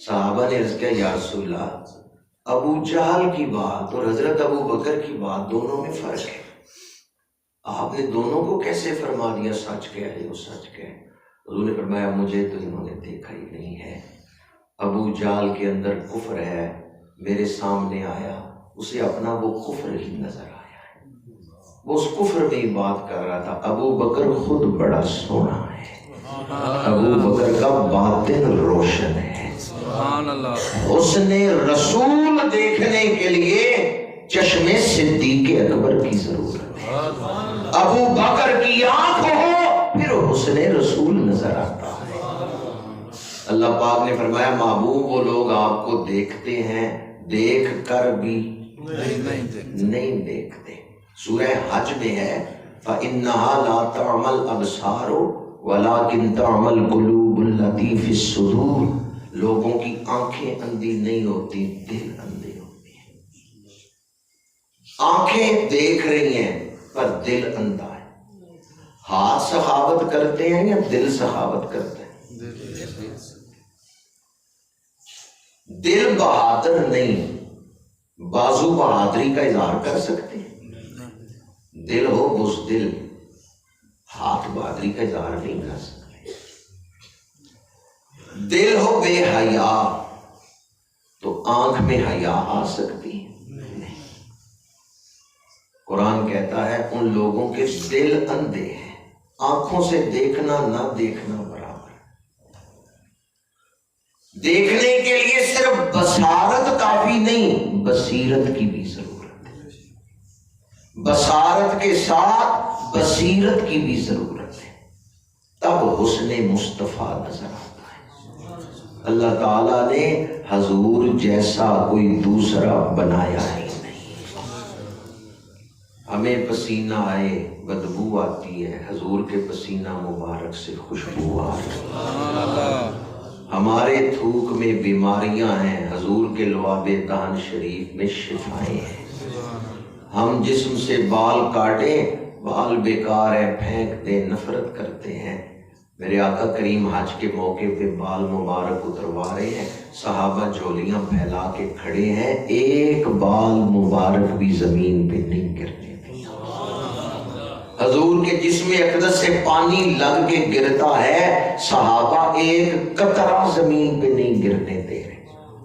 صحابہ نے عرض کیا یا رسول اللہ ابو جہل کی بات اور حضرت ابو بکر کی بات دونوں میں فرق ہے، آپ نے دونوں کو کیسے فرما دیا سچ کہہ رہے ہو، سچ کہہ۔ حضور نے فرمایا مجھے تو انہوں نے دیکھا ہی نہیں ہے، ابو جہل کے اندر کفر ہے، میرے سامنے آیا، اسے اپنا وہ کفر ہی نظر آیا ہے، وہ اس کفر میں ہی بات کر رہا تھا۔ ابو بکر خود بڑا سونا ہے، ابو بکر کا باطن روشن ہے۔ اس نے رسول دیکھنے کے لیے چشم صدیق اکبر کی ضرورت ہے، ابو بکر کی آنکھ ہو پھر حسن رسول نظر آتا ہے۔ اللہ پاک نے فرمایا محبوب وہ لوگ آپ کو دیکھتے ہیں دیکھ کر بھی نہیں دیکھتے۔ سورہ حج میں ہے فَإِنَّهَا لَا تَعْمَى الْأَبْصَارُ وَلَكِنْ تَعْمَى الْقُلُوبُ الَّتِي فِي الصُّدُورِ، لوگوں کی آنکھیں اندھی نہیں ہوتی، دل اندھے ہوتے ہیں۔ آنکھیں دیکھ رہی ہیں پر دل اندھا ہے۔ ہاتھ سخاوت کرتے ہیں یا دل سخاوت کرتے ہیں؟ دل بہادر نہیں، بازو بہادری کا اظہار کر سکتے ہیں، دل ہو بزدل، ہاتھ بہادری کا اظہار نہیں کر سکتے۔ دل ہو بے حیا تو آنکھ میں حیا آ سکتی نہیں۔ قرآن کہتا ہے ان لوگوں کے دل اندھے ہیں، آنکھوں سے دیکھنا نہ دیکھنا برابر۔ دیکھنے کے لیے صرف بصارت کافی نہیں، بصیرت کی بھی ضرورت ہے، بصارت کے ساتھ بصیرت کی بھی ضرورت ہے، تب حسن مصطفیٰ نظر آتا ہے۔ اللہ تعالیٰ نے حضور جیسا کوئی دوسرا بنایا ہی نہیں۔ ہمیں پسینہ آئے بدبو آتی ہے، حضور کے پسینہ مبارک سے خوشبو آ رہی ہے۔ ہمارے تھوک میں بیماریاں ہیں، حضور کے لعاب دہن شریف میں شفائیں ہیں۔ ہم جسم سے بال کاٹیں، بال بیکار ہے پھینک دیں، نفرت کرتے ہیں۔ میرے آقا کریم حج کے موقع پہ بال مبارک اتروا رہے ہیں، صحابہ جھولیاں پھیلا کے کھڑے ہیں، ایک بال مبارک بھی زمین پہ نہیں گرنے دیا۔ حضور کے جسم اقدس سے پانی لگ کے گرتا ہے، صحابہ ایک قطرہ زمین پہ نہیں گرنے دے رہے۔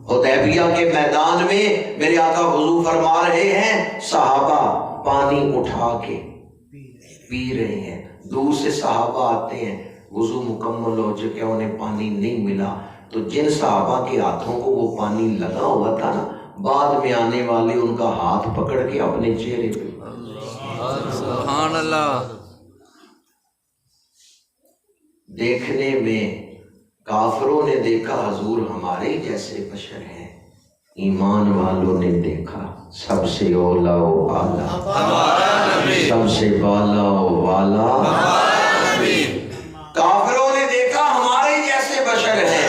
حدیبیہ کے میدان میں میرے آقا وضو فرما رہے ہیں، صحابہ پانی اٹھا کے پی رہے ہیں۔ دور سے صحابہ آتے ہیں، وضو مکمل ہو چکے، انہیں پانی نہیں ملا، تو جن صحابہ کے ہاتھوں کو وہ پانی لگا ہوا تھا نا، بعد میں آنے والے ان کا ہاتھ پکڑ کے اپنے چہرے پہ، سبحان اللہ، دیکھنے میں کافروں نے دیکھا حضور ہمارے جیسے بشر ہیں، ایمان والوں نے دیکھا سب سے اولا و اعلیٰ، سب سے بالا و والا، کافروں نے دیکھا ہمارے جیسے بشر ہیں،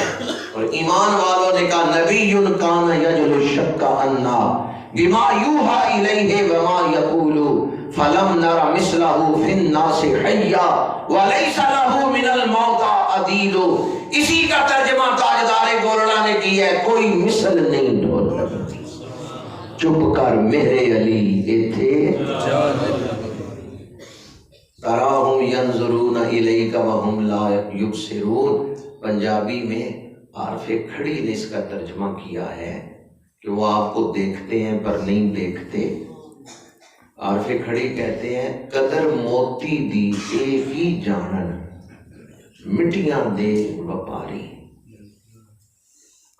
اور ایمان والوں نے کہا نبی کان یجل الشک عنا بما یوحی الیہ وما یقول فلم نر مثلہ فی الناس حیا ولیس لہ من الموت عدیل۔ اسی کا ترجمہ تاجدار گولڑا نے کیا ہے، کوئی مثل نہیں ڈھول سکتی، چپ کر میرے علی ایتھے تراہم ینظرون الیک وہم لا یبصرون۔ پنجابی میں عارف کھڑی نے اس کا ترجمہ کیا ہے کہ وہ آپ کو دیکھتے ہیں پر نہیں دیکھتے۔ عارف کھڑی کہتے ہیں قدر موتی دی ایک ہی جانن مٹیاں دے وپاری،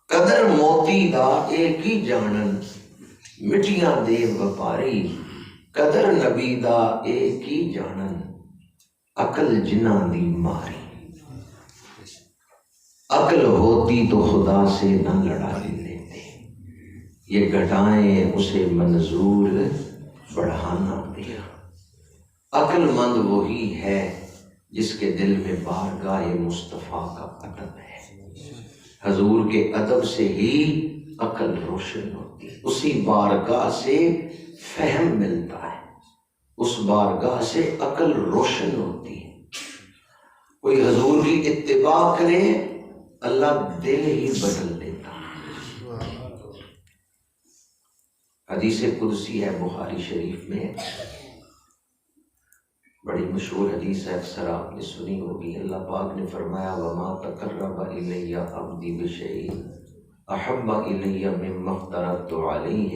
قدر موتی دا ایک ہی جانن مٹیاں دے وپاری، قدر نبی دا ایک ہی جانن عقل جنہ دی ماری۔ عقل ہوتی تو خدا سے نہ لڑا لیتے، یہ گھٹائیں اسے منظور بڑھانا دیا۔ عقل مند وہی ہے جس کے دل میں بارگاہ مصطفیٰ کا ادب ہے۔ حضور کے ادب سے ہی عقل روشن ہوتی، اسی بارگاہ سے فہم ملتا ہے، اس بارگاہ سے عقل روشن ہوتی ہے۔ کوئی حضور کی اتباع کرے اللہ دل ہی بدل دیتا ہے۔ حدیث قدسی ہے بخاری شریف میں، بڑی مشہور حدیث ہے، اکثر آپ نے سنی ہوگی۔ اللہ پاک نے فرمایا وَمَا تَقَرَّبَ إِلَيَّ عَبْدِي بِشَيْءٍ أَحَبَّ إِلَيَّ مِمَّا افْتَرَضْتُ عَلَيْهِ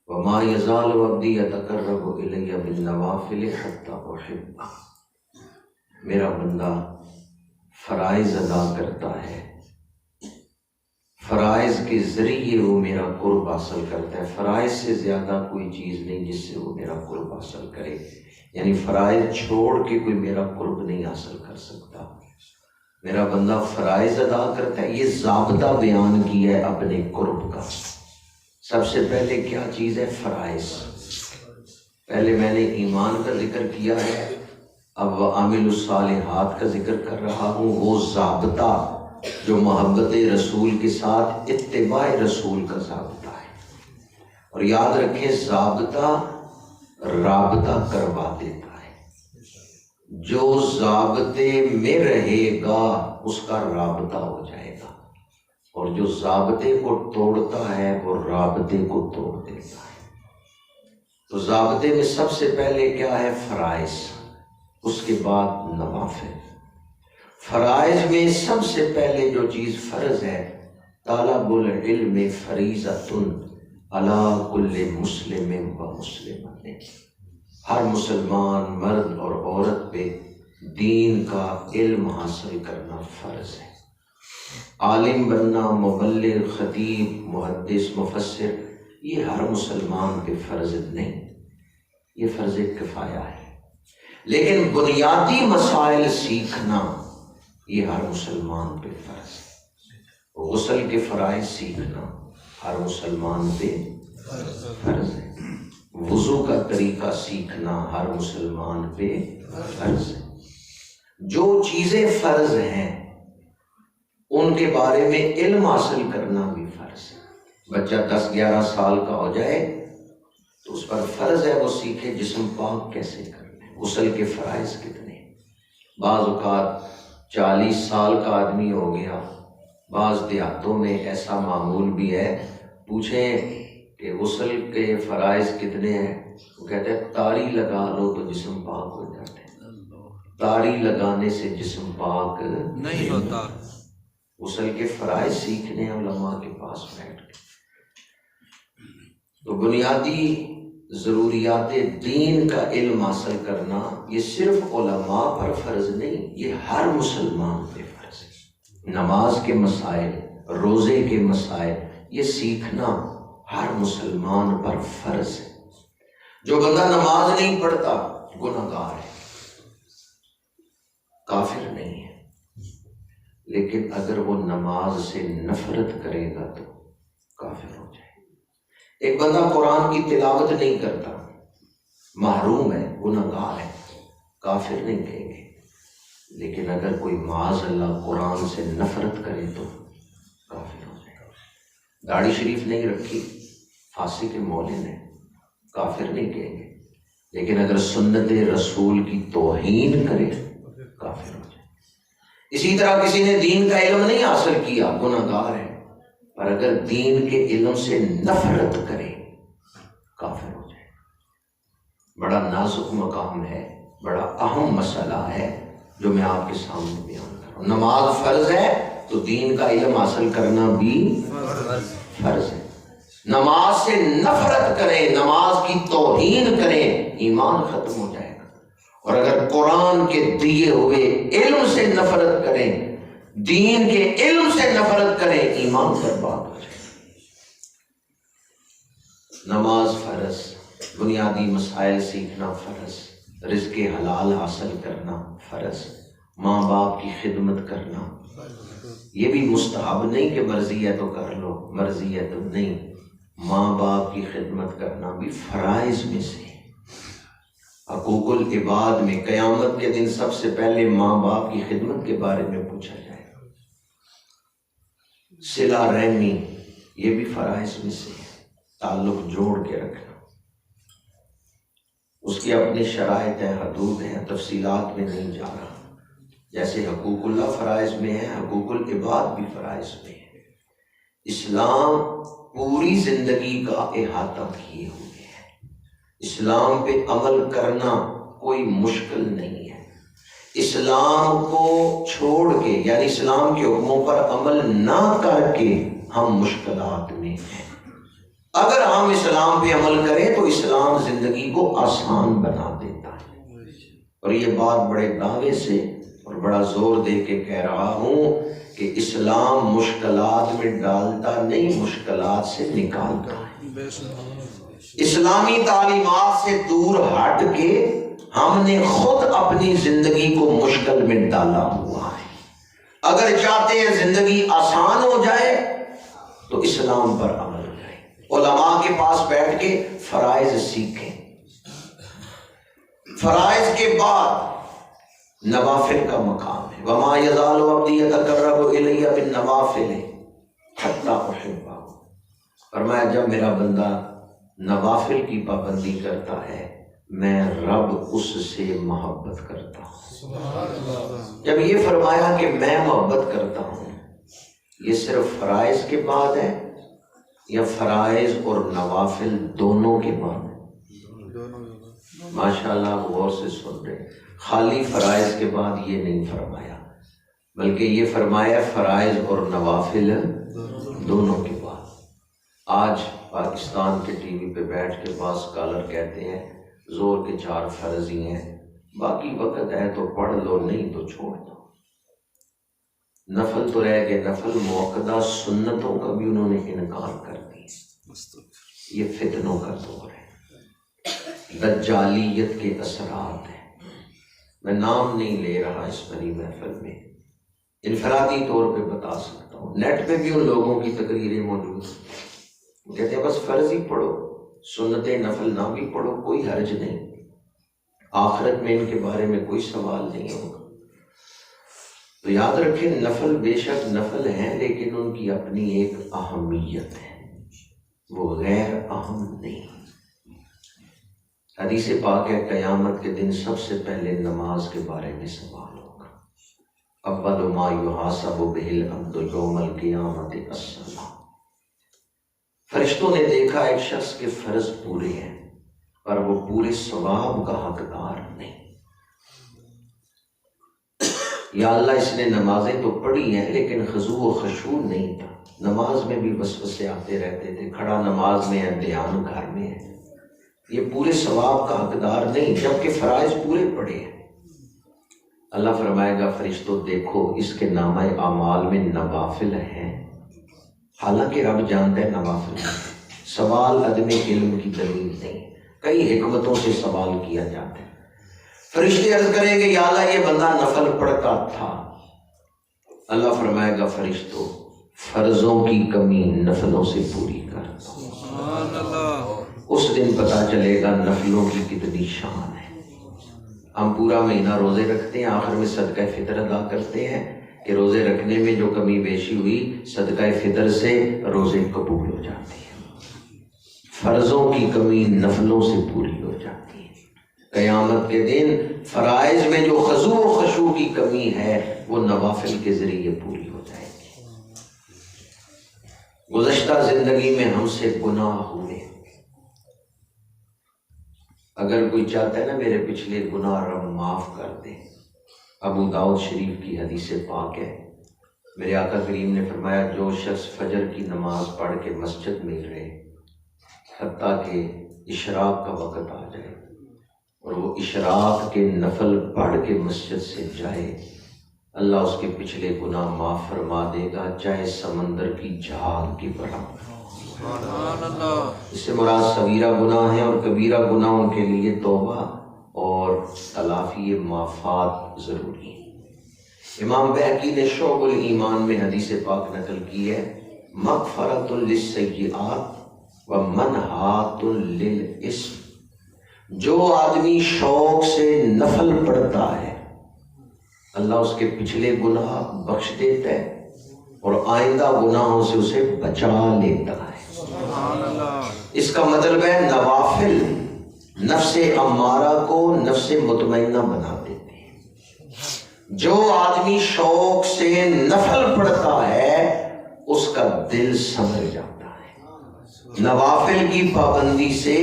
وَمَا يَزَالُ عَبْدِي يَتَقَرَّبُ إِلَيَّ بِالنَّوَافِلِ حَتَّى أُحِبَّهُ۔ میرا بندہ فرائض ادا کرتا ہے، فرائض کے ذریعے وہ میرا قرب حاصل کرتا ہے۔ فرائض سے زیادہ کوئی چیز نہیں جس سے وہ میرا قرب حاصل کرے، یعنی فرائض چھوڑ کے کوئی میرا قرب نہیں حاصل کر سکتا۔ میرا بندہ فرائض ادا کرتا ہے، یہ ضابطہ بیان کیا ہے اپنے قرب کا۔ سب سے پہلے کیا چیز ہے؟ فرائض۔ پہلے میں نے ایمان کا ذکر کیا ہے، اب وَعَامِلُ الصَّالِحَاتِ کا ذکر کر رہا ہوں، وہ ضابطہ جو محبت رسول کے ساتھ اتباع رسول کا ضابطہ ہے۔ اور یاد رکھیں ضابطہ رابطہ کروا دیتا ہے، جو ضابطے میں رہے گا اس کا رابطہ ہو جائے گا، اور جو ضابطے کو توڑتا ہے وہ رابطے کو توڑ دیتا ہے۔ تو ضابطے میں سب سے پہلے کیا ہے؟ فرائض، اس کے بعد نوافل۔ فرائض میں سب سے پہلے جو چیز فرض ہے، طالب العلم فریضۃ علی کل مسلم و مسلمۃ، ہر مسلمان مرد اور عورت پہ دین کا علم حاصل کرنا فرض ہے۔ عالم بننا، مبلغ، خطیب، محدث، مفسر، یہ ہر مسلمان پہ فرض نہیں، یہ فرض کفایہ ہے۔ لیکن بنیادی مسائل سیکھنا یہ ہر مسلمان پہ فرض ہے۔ غسل کے فرائض سیکھنا ہر مسلمان پہ فرض ہے۔ وضو کا طریقہ سیکھنا ہر مسلمان پہ فرض ہے۔ جو چیزیں فرض ہیں ان کے بارے میں علم حاصل کرنا بھی فرض ہے۔ بچہ 10-11 سال کا ہو جائے تو اس پر فرض ہے وہ سیکھے جسم پاک کیسے کرنا ہے، غسل کے فرائض کتنے ہیں۔ بعض اوقات 40 سال کا آدمی ہو گیا، بعض دیہاتوں میں ایسا معمول بھی ہے، پوچھیں کہ غسل کے فرائض کتنے ہیں، وہ کہتے ہیں تاڑی لگا لو تو جسم پاک ہو جاتا ہے۔ تاڑی لگانے سے جسم پاک نہیں ہوتا۔ غسل کے فرائض سیکھنے علماء کے پاس بیٹھ کے۔ تو بنیادی ضروریات دین کا علم حاصل کرنا یہ صرف علماء پر فرض نہیں، یہ ہر مسلمان پہ فرض ہے۔ نماز کے مسائل، روزے کے مسائل، یہ سیکھنا ہر مسلمان پر فرض ہے۔ جو بندہ نماز نہیں پڑھتا گنہگار ہے، کافر نہیں ہے، لیکن اگر وہ نماز سے نفرت کرے گا تو کافر ہو جائے۔ ایک بندہ قرآن کی تلاوت نہیں کرتا، محروم ہے، گنہگار ہے، کافر نہیں کہیں گے، لیکن اگر کوئی معاذ اللہ قرآن سے نفرت کرے تو کافر ہو جائے۔ داڑھی شریف نہیں رکھی، فاسق مولن ہے، کافر نہیں کہیں گے، لیکن اگر سنت رسول کی توہین کرے کافر ہو جائے۔ اسی طرح کسی نے دین کا علم نہیں حاصل کیا، گنہگار ہے، پر اگر دین کے علم سے نفرت کرے کافر ہو جائے۔ بڑا نازک مقام ہے، بڑا اہم مسئلہ ہے جو میں آپ کے سامنے بیان کر رہا ہوں۔ نماز فرض ہے تو دین کا علم حاصل کرنا بھی فرض ہے۔ نماز سے نفرت کریں، نماز کی توہین کریں، ایمان ختم ہو جائے گا۔ اور اگر قرآن کے دیے ہوئے علم سے نفرت کریں، دین کے علم سے نفرت کریں، ایمان برباد ہو جائے گا۔ نماز فرض، بنیادی مسائل سیکھنا فرض، رزق حلال حاصل کرنا فرض، ماں باپ کی خدمت کرنا یہ بھی مستحب نہیں کہ مرضی ہے تو کر لو، مرضی ہے تو نہیں، ماں باپ کی خدمت کرنا بھی فرائض میں سے ہے۔ حقوق العباد میں قیامت کے دن سب سے پہلے ماں باپ کی خدمت کے بارے میں پوچھا جائے گا۔ صلہ رحمی یہ بھی فرائض میں سے ہے، تعلق جوڑ کے رکھنا، اس کی اپنی شرائط ہیں، حدود ہیں، تفصیلات میں نہیں جا رہا۔ جیسے حقوق اللہ فرائض میں ہے، حقوق العباد بھی فرائض میں ہے۔ اسلام پوری زندگی کا احاطہ کیے ہوئے ہے، اسلام پہ عمل کرنا کوئی مشکل نہیں ہے۔ اسلام کو چھوڑ کے یعنی اسلام کے حکموں پر عمل نہ کر کے ہم مشکلات میں ہیں۔ اگر ہم اسلام پہ عمل کریں تو اسلام زندگی کو آسان بنا دیتا ہے۔ اور یہ بات بڑے دعوے سے اور بڑا زور دے کے کہہ رہا ہوں کہ اسلام مشکلات میں ڈالتا نہیں، مشکلات سے نکالتا ہے۔ اسلامی تعلیمات سے دور ہٹ کے ہم نے خود اپنی زندگی کو مشکل میں ڈالا ہوا ہے۔ اگر چاہتے ہیں زندگی آسان ہو جائے تو اسلام پر عمل کریں، علماء کے پاس بیٹھ کے فرائض سیکھیں، فرائض کے بعد نوافل کا مقام ہے۔ وما یزال عبدی یتقرب الی بالنوافل حتی احبہ، فرمایا جب میرا بندہ نوافل کی پابندی کرتا ہے میں رب اس سے محبت کرتا ہوں۔ جب یہ فرمایا کہ میں محبت کرتا ہوں، یہ صرف فرائض کے بعد ہے یا فرائض اور نوافل دونوں کے بعد ہے؟ ماشاءاللہ آپ غور سے سن رہے ہیں، خالی فرائض کے بعد یہ نہیں فرمایا، بلکہ یہ فرمایا فرائض اور نوافل دونوں کے بعد۔ آج پاکستان کے ٹی وی پہ بیٹھ کے بعض اسکالر کہتے ہیں زور کے 4 فرض ہی ہیں، باقی وقت ہے تو پڑھ لو، نہیں تو چھوڑ دو۔ نفل تو رہ گئے، نفل موقدہ سنتوں کا بھی انہوں نے انکار کر دیا۔ یہ فتنوں کا دور ہے، دجالیت کے اثرات ہیں۔ میں نام نہیں لے رہا اس بڑی محفل میں، انفرادی طور پہ بتا سکتا ہوں، نیٹ پہ بھی ان لوگوں کی تقریریں موجود ہیں، کہتے ہیں بس فرض ہی پڑھو، سنت نفل نہ بھی پڑھو، کوئی حرج نہیں، آخرت میں ان کے بارے میں کوئی سوال نہیں ہوگا۔ تو یاد رکھیں نفل بے شک نفل ہیں لیکن ان کی اپنی ایک اہمیت ہے، وہ غیر اہم نہیں۔ حدیث پاک ہے قیامت کے دن سب سے پہلے نماز کے بارے میں سوال ہوگا۔ اول ما یحاسب بہ العبد یوم القیامت الصلاۃ۔ فرشتوں نے دیکھا ایک شخص کے فرض پورے ہیں پر وہ پورے ثواب کا حقدار نہیں۔ یا اللہ اس نے نمازیں تو پڑھی ہیں لیکن خضوع و خشوع نہیں تھا، نماز میں بھی وسوسے آتے رہتے تھے، کھڑا نماز میں ہے، دھیان گھر میں ہے، یہ پورے ثواب کا حقدار نہیں جبکہ فرائض پورے پڑے ہیں۔ اللہ فرمائے گا فرشتوں دیکھو اس کے نامہ اعمال میں نوافل ہیں، حالانکہ رب جانتا ہے نوافل ہیں۔ سوال عدم علم کی دلیل نہیں، کئی حکمتوں سے سوال کیا جاتا ہے۔ فرشتے عرض کریں گے یا اللہ یہ بندہ نفل پڑھتا تھا، اللہ فرمائے گا فرشتوں فرضوں کی کمی نفلوں سے پوری کر دو۔ سبحان اللہ۔ اس دن پتا چلے گا نفلوں کی کتنی شان ہے۔ ہم پورا مہینہ روزے رکھتے ہیں، آخر میں صدقہ فطر ادا کرتے ہیں کہ روزے رکھنے میں جو کمی بیشی ہوئی صدقہ فطر سے روزے قبول ہو جاتے ہیں، فرضوں کی کمی نفلوں سے پوری ہو جاتی ہے۔ قیامت کے دن فرائض میں جو خضوع و خشوع کی کمی ہے وہ نوافل کے ذریعے پوری ہو جائے گی۔ گزشتہ زندگی میں ہم سے گناہ ہوئے، اگر کوئی چاہتا ہے نا میرے پچھلے گناہ رب معاف کر دے، ابو داؤد شریف کی حدیث پاک ہے، میرے آقا کریم نے فرمایا جو شخص فجر کی نماز پڑھ کے مسجد میں رہے حتیٰ کہ اشراق کا وقت آ جائے اور وہ اشراق کے نفل پڑھ کے مسجد سے جائے، اللہ اس کے پچھلے گناہ معاف فرما دے گا چاہے سمندر کی جھاگ کی برابر۔ سبحان اللہ۔ اس سے مراد صغیرہ گناہ ہیں اور کبیرہ گناہوں کے لیے توبہ اور تلافی معافات ضروری ہے۔ امام بہقی نے شعب الایمان میں حدیث پاک نقل کی ہے، مغفرۃ للسیئات و منہات للاسم۔ جو آدمی شوق سے نفل پڑھتا ہے اللہ اس کے پچھلے گناہ بخش دیتا ہے اور آئندہ گناہوں سے اسے بچا لیتا ہے۔ سبحان اللہ۔ اس کا مطلب ہے نوافل نفس امارہ کو نفس مطمئنہ بنا دیتے ہیں۔ جو آدمی شوق سے نفل پڑھتا ہے اس کا دل سنبھل جاتا ہے۔ نوافل کی پابندی سے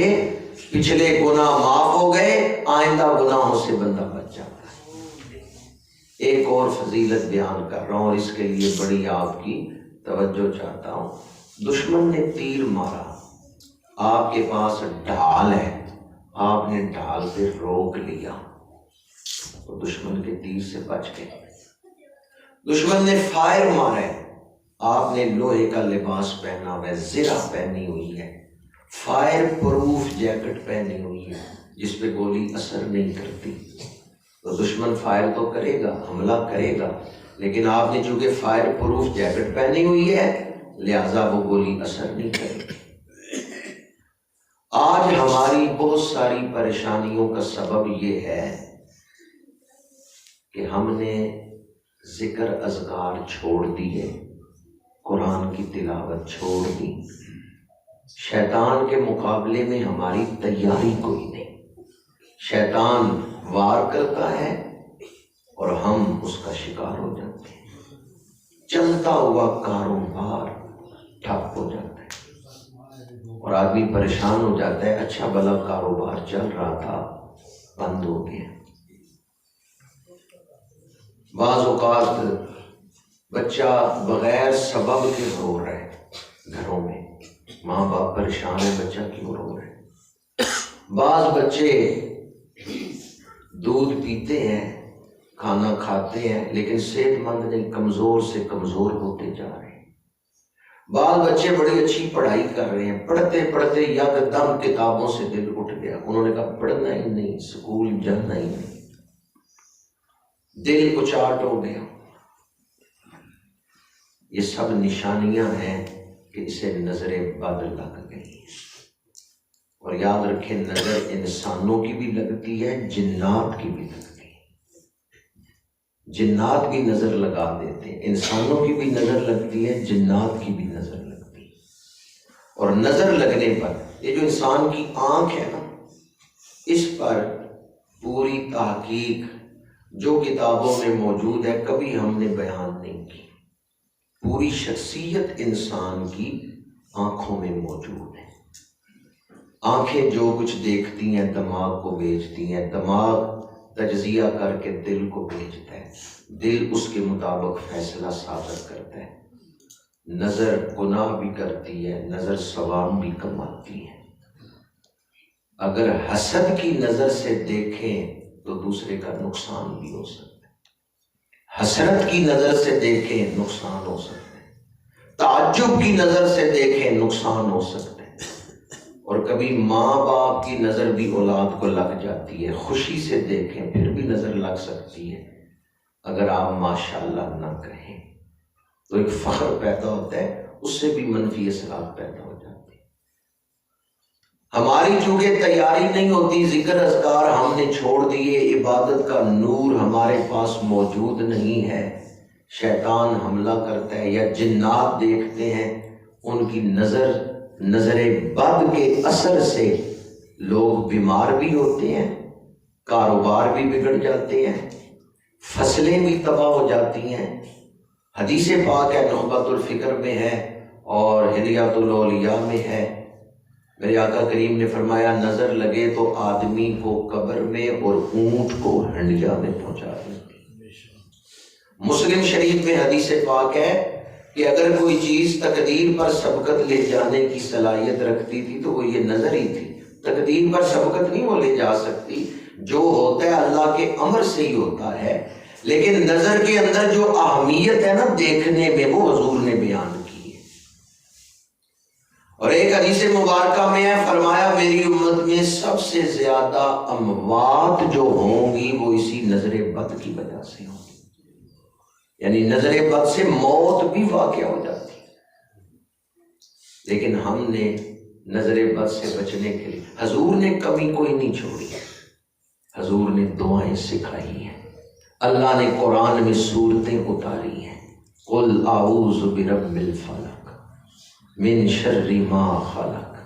پچھلے گناہ معاف ہو گئے، آئندہ گناہوں سے بندہ بچ جاتا ہے۔ ایک اور فضیلت بیان کر رہا ہوں اور اس کے لیے بڑی آپ کی توجہ چاہتا ہوں۔ دشمن نے تیر مارا، آپ کے پاس ڈھال ہے، آپ نے ڈھال پہ روک لیا تو دشمن کے تیر سے بچ گئے۔ دشمن نے فائر مارا ہے، آپ نے لوہے کا لباس پہنا ہوا ہے، زرہ پہنی ہوئی ہے، فائر پروف جیکٹ پہنی ہوئی ہے جس پہ گولی اثر نہیں کرتی، تو دشمن فائر تو کرے گا، حملہ کرے گا، لیکن آپ نے چونکہ فائر پروف جیکٹ پہنی ہوئی ہے لہذا وہ گولی اثر نہیں کرے گی۔ آج ہماری بہت ساری پریشانیوں کا سبب یہ ہے کہ ہم نے ذکر اذکار چھوڑ دیے، قرآن کی تلاوت چھوڑ دی، شیطان کے مقابلے میں ہماری تیاری کوئی نہیں، شیطان وار کرتا ہے اور ہم اس کا شکار ہو جاتے ہیں، چلتا ہوا کاروبار ٹھپ ہو جاتا ہے اور آدمی پریشان ہو جاتا ہے، اچھا بھلا کاروبار چل رہا تھا بند ہو گیا۔ بعض اوقات بچہ بغیر سبب کے رو رہا ہے، گھروں میں ماں باپ پریشان ہے بچہ کیوں رو رہا ہے۔ بعض بچے دودھ پیتے ہیں، کھانا کھاتے ہیں لیکن صحت مند نہیں، کمزور سے کمزور ہوتے جا رہے ہیں۔ بعض بچے بڑی اچھی پڑھائی کر رہے ہیں، پڑھتے پڑھتے یکدم کتابوں سے دل اٹھ گیا، انہوں نے کہا پڑھنا ہی نہیں، اسکول جانا ہی نہیں، دل اچاٹ ہو گیا۔ یہ سب نشانیاں ہیں کہ اسے نظر بد لگ گئی۔ اور یاد رکھیں نظر انسانوں کی بھی لگتی ہے، جنات کی بھی لگتی ہے۔ جنات بھی نظر لگا دیتے ہیں، انسانوں کی بھی نظر لگتی ہے، جنات کی بھی نظر لگتی ہے۔ اور نظر لگنے پر یہ جو انسان کی آنکھ ہے نا، اس پر پوری تحقیق جو کتابوں میں موجود ہے کبھی ہم نے بیان نہیں کی۔ پوری شخصیت انسان کی آنکھوں میں موجود ہے۔ آنکھیں جو کچھ دیکھتی ہیں دماغ کو بھیجتی ہیں، دماغ تجزیہ کر کے دل کو بھیجتا ہے، دل اس کے مطابق فیصلہ صادر کرتا ہے۔ نظر گناہ بھی کرتی ہے، نظر ثواب بھی کماتی ہے۔ اگر حسد کی نظر سے دیکھیں تو دوسرے کا نقصان بھی ہو سکتا ہے، حسرت کی نظر سے دیکھیں نقصان ہو سکتا ہے، تعجب کی نظر سے دیکھیں نقصان ہو سکتا ہے، اور کبھی ماں باپ کی نظر بھی اولاد کو لگ جاتی ہے، خوشی سے دیکھیں پھر بھی نظر لگ سکتی ہے۔ اگر آپ ماشاءاللہ نہ کہیں تو ایک فخر پیدا ہوتا ہے، اس سے بھی منفی اثرات پیدا ہو جاتے ہیں۔ ہماری چونکہ تیاری نہیں ہوتی، ذکر اذکار ہم نے چھوڑ دیے، عبادت کا نور ہمارے پاس موجود نہیں ہے، شیطان حملہ کرتا ہے یا جنات دیکھتے ہیں، ان کی نظر بد کے اثر سے لوگ بیمار بھی ہوتے ہیں، کاروبار بھی بگڑ جاتے ہیں، فصلیں بھی تباہ ہو جاتی ہیں۔ حدیث پاک ہے، نخبۃ الفکر میں ہے اور ہلیات الاولیاء میں ہے، میرے آقا کریم نے فرمایا نظر لگے تو آدمی کو قبر میں اور اونٹ کو ہنڈیا میں پہنچا دیتی۔ مسلم شریف میں حدیث پاک ہے کہ اگر کوئی چیز تقدیر پر سبقت لے جانے کی صلاحیت رکھتی تھی تو وہ یہ نظر ہی تھی۔ تقدیر پر سبقت نہیں وہ لے جا سکتی، جو ہوتا ہے اللہ کے امر سے ہی ہوتا ہے، لیکن نظر کے اندر جو اہمیت ہے نا دیکھنے میں، وہ حضور نے بیان کی ہے۔ اور ایک حدیث مبارکہ میں ہے، فرمایا میری امت میں سب سے زیادہ اموات جو ہوں گی وہ اسی نظر بد کی وجہ سے ہوں گی، یعنی نظر بد سے موت بھی واقع ہو جاتی ہے۔ لیکن ہم نے نظر بد سے بچنے کے لیے حضور نے کمی کوئی نہیں چھوڑی، حضور نے دعائیں سکھائی ہیں، اللہ نے قرآن میں سورتیں اتاری ہیں، قل اعوذ برب الفلق من شر ما خلق،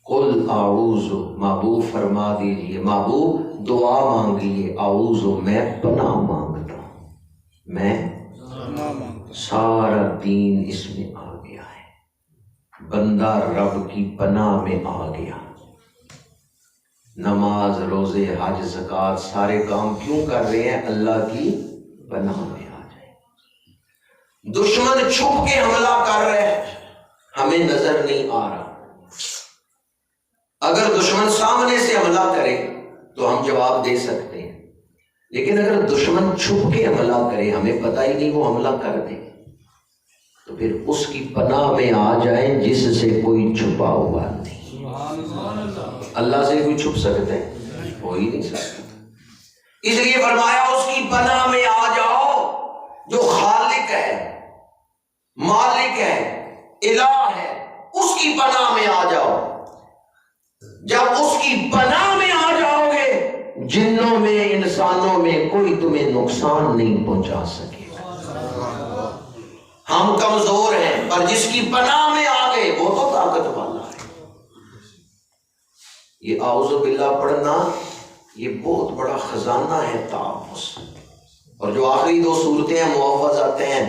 قل اعوذ، محبوب فرما دیجئے، محبوب دعا مانگیے، اعوذ میں پناہ مانگتا ہوں، میں سارا دین اس میں آ گیا ہے، بندہ رب کی پناہ میں آ گیا۔ نماز، روزے، حج، زکوٰۃ سارے کام کیوں کر رہے ہیں؟ اللہ کی پناہ میں آ جائے۔ دشمن چھپ کے حملہ کر رہے ہیں، ہمیں نظر نہیں آ رہا۔ اگر دشمن سامنے سے حملہ کرے تو ہم جواب دے سکتے ہیں، لیکن اگر دشمن چھپ کے حملہ کرے، ہمیں پتہ ہی نہیں وہ حملہ کر دے، تو پھر اس کی پناہ میں آ جائیں جس سے کوئی چھپا ہوا نہیں۔ اللہ سے کوئی چھپ سکتا ہے؟ ہو ہی نہیں سکتا۔ اس لیے فرمایا اس کی پناہ میں آ جاؤ، جو خالق ہے، مالک ہے، الہ ہے، اس کی پناہ میں آ جاؤ۔ جب اس کی پناہ میں آ جاؤ گے، جنوں میں انسانوں میں کوئی تمہیں نقصان نہیں پہنچا سکے گا۔ ہم کمزور ہیں، پر جس کی پناہ میں آ گئے وہ تو طاقت والا ہے۔ یہ اعوذ باللہ پڑھنا یہ بہت بڑا خزانہ ہے تحفظ۔ اور جو آخری دو صورتیں ہیں محفظات ہیں،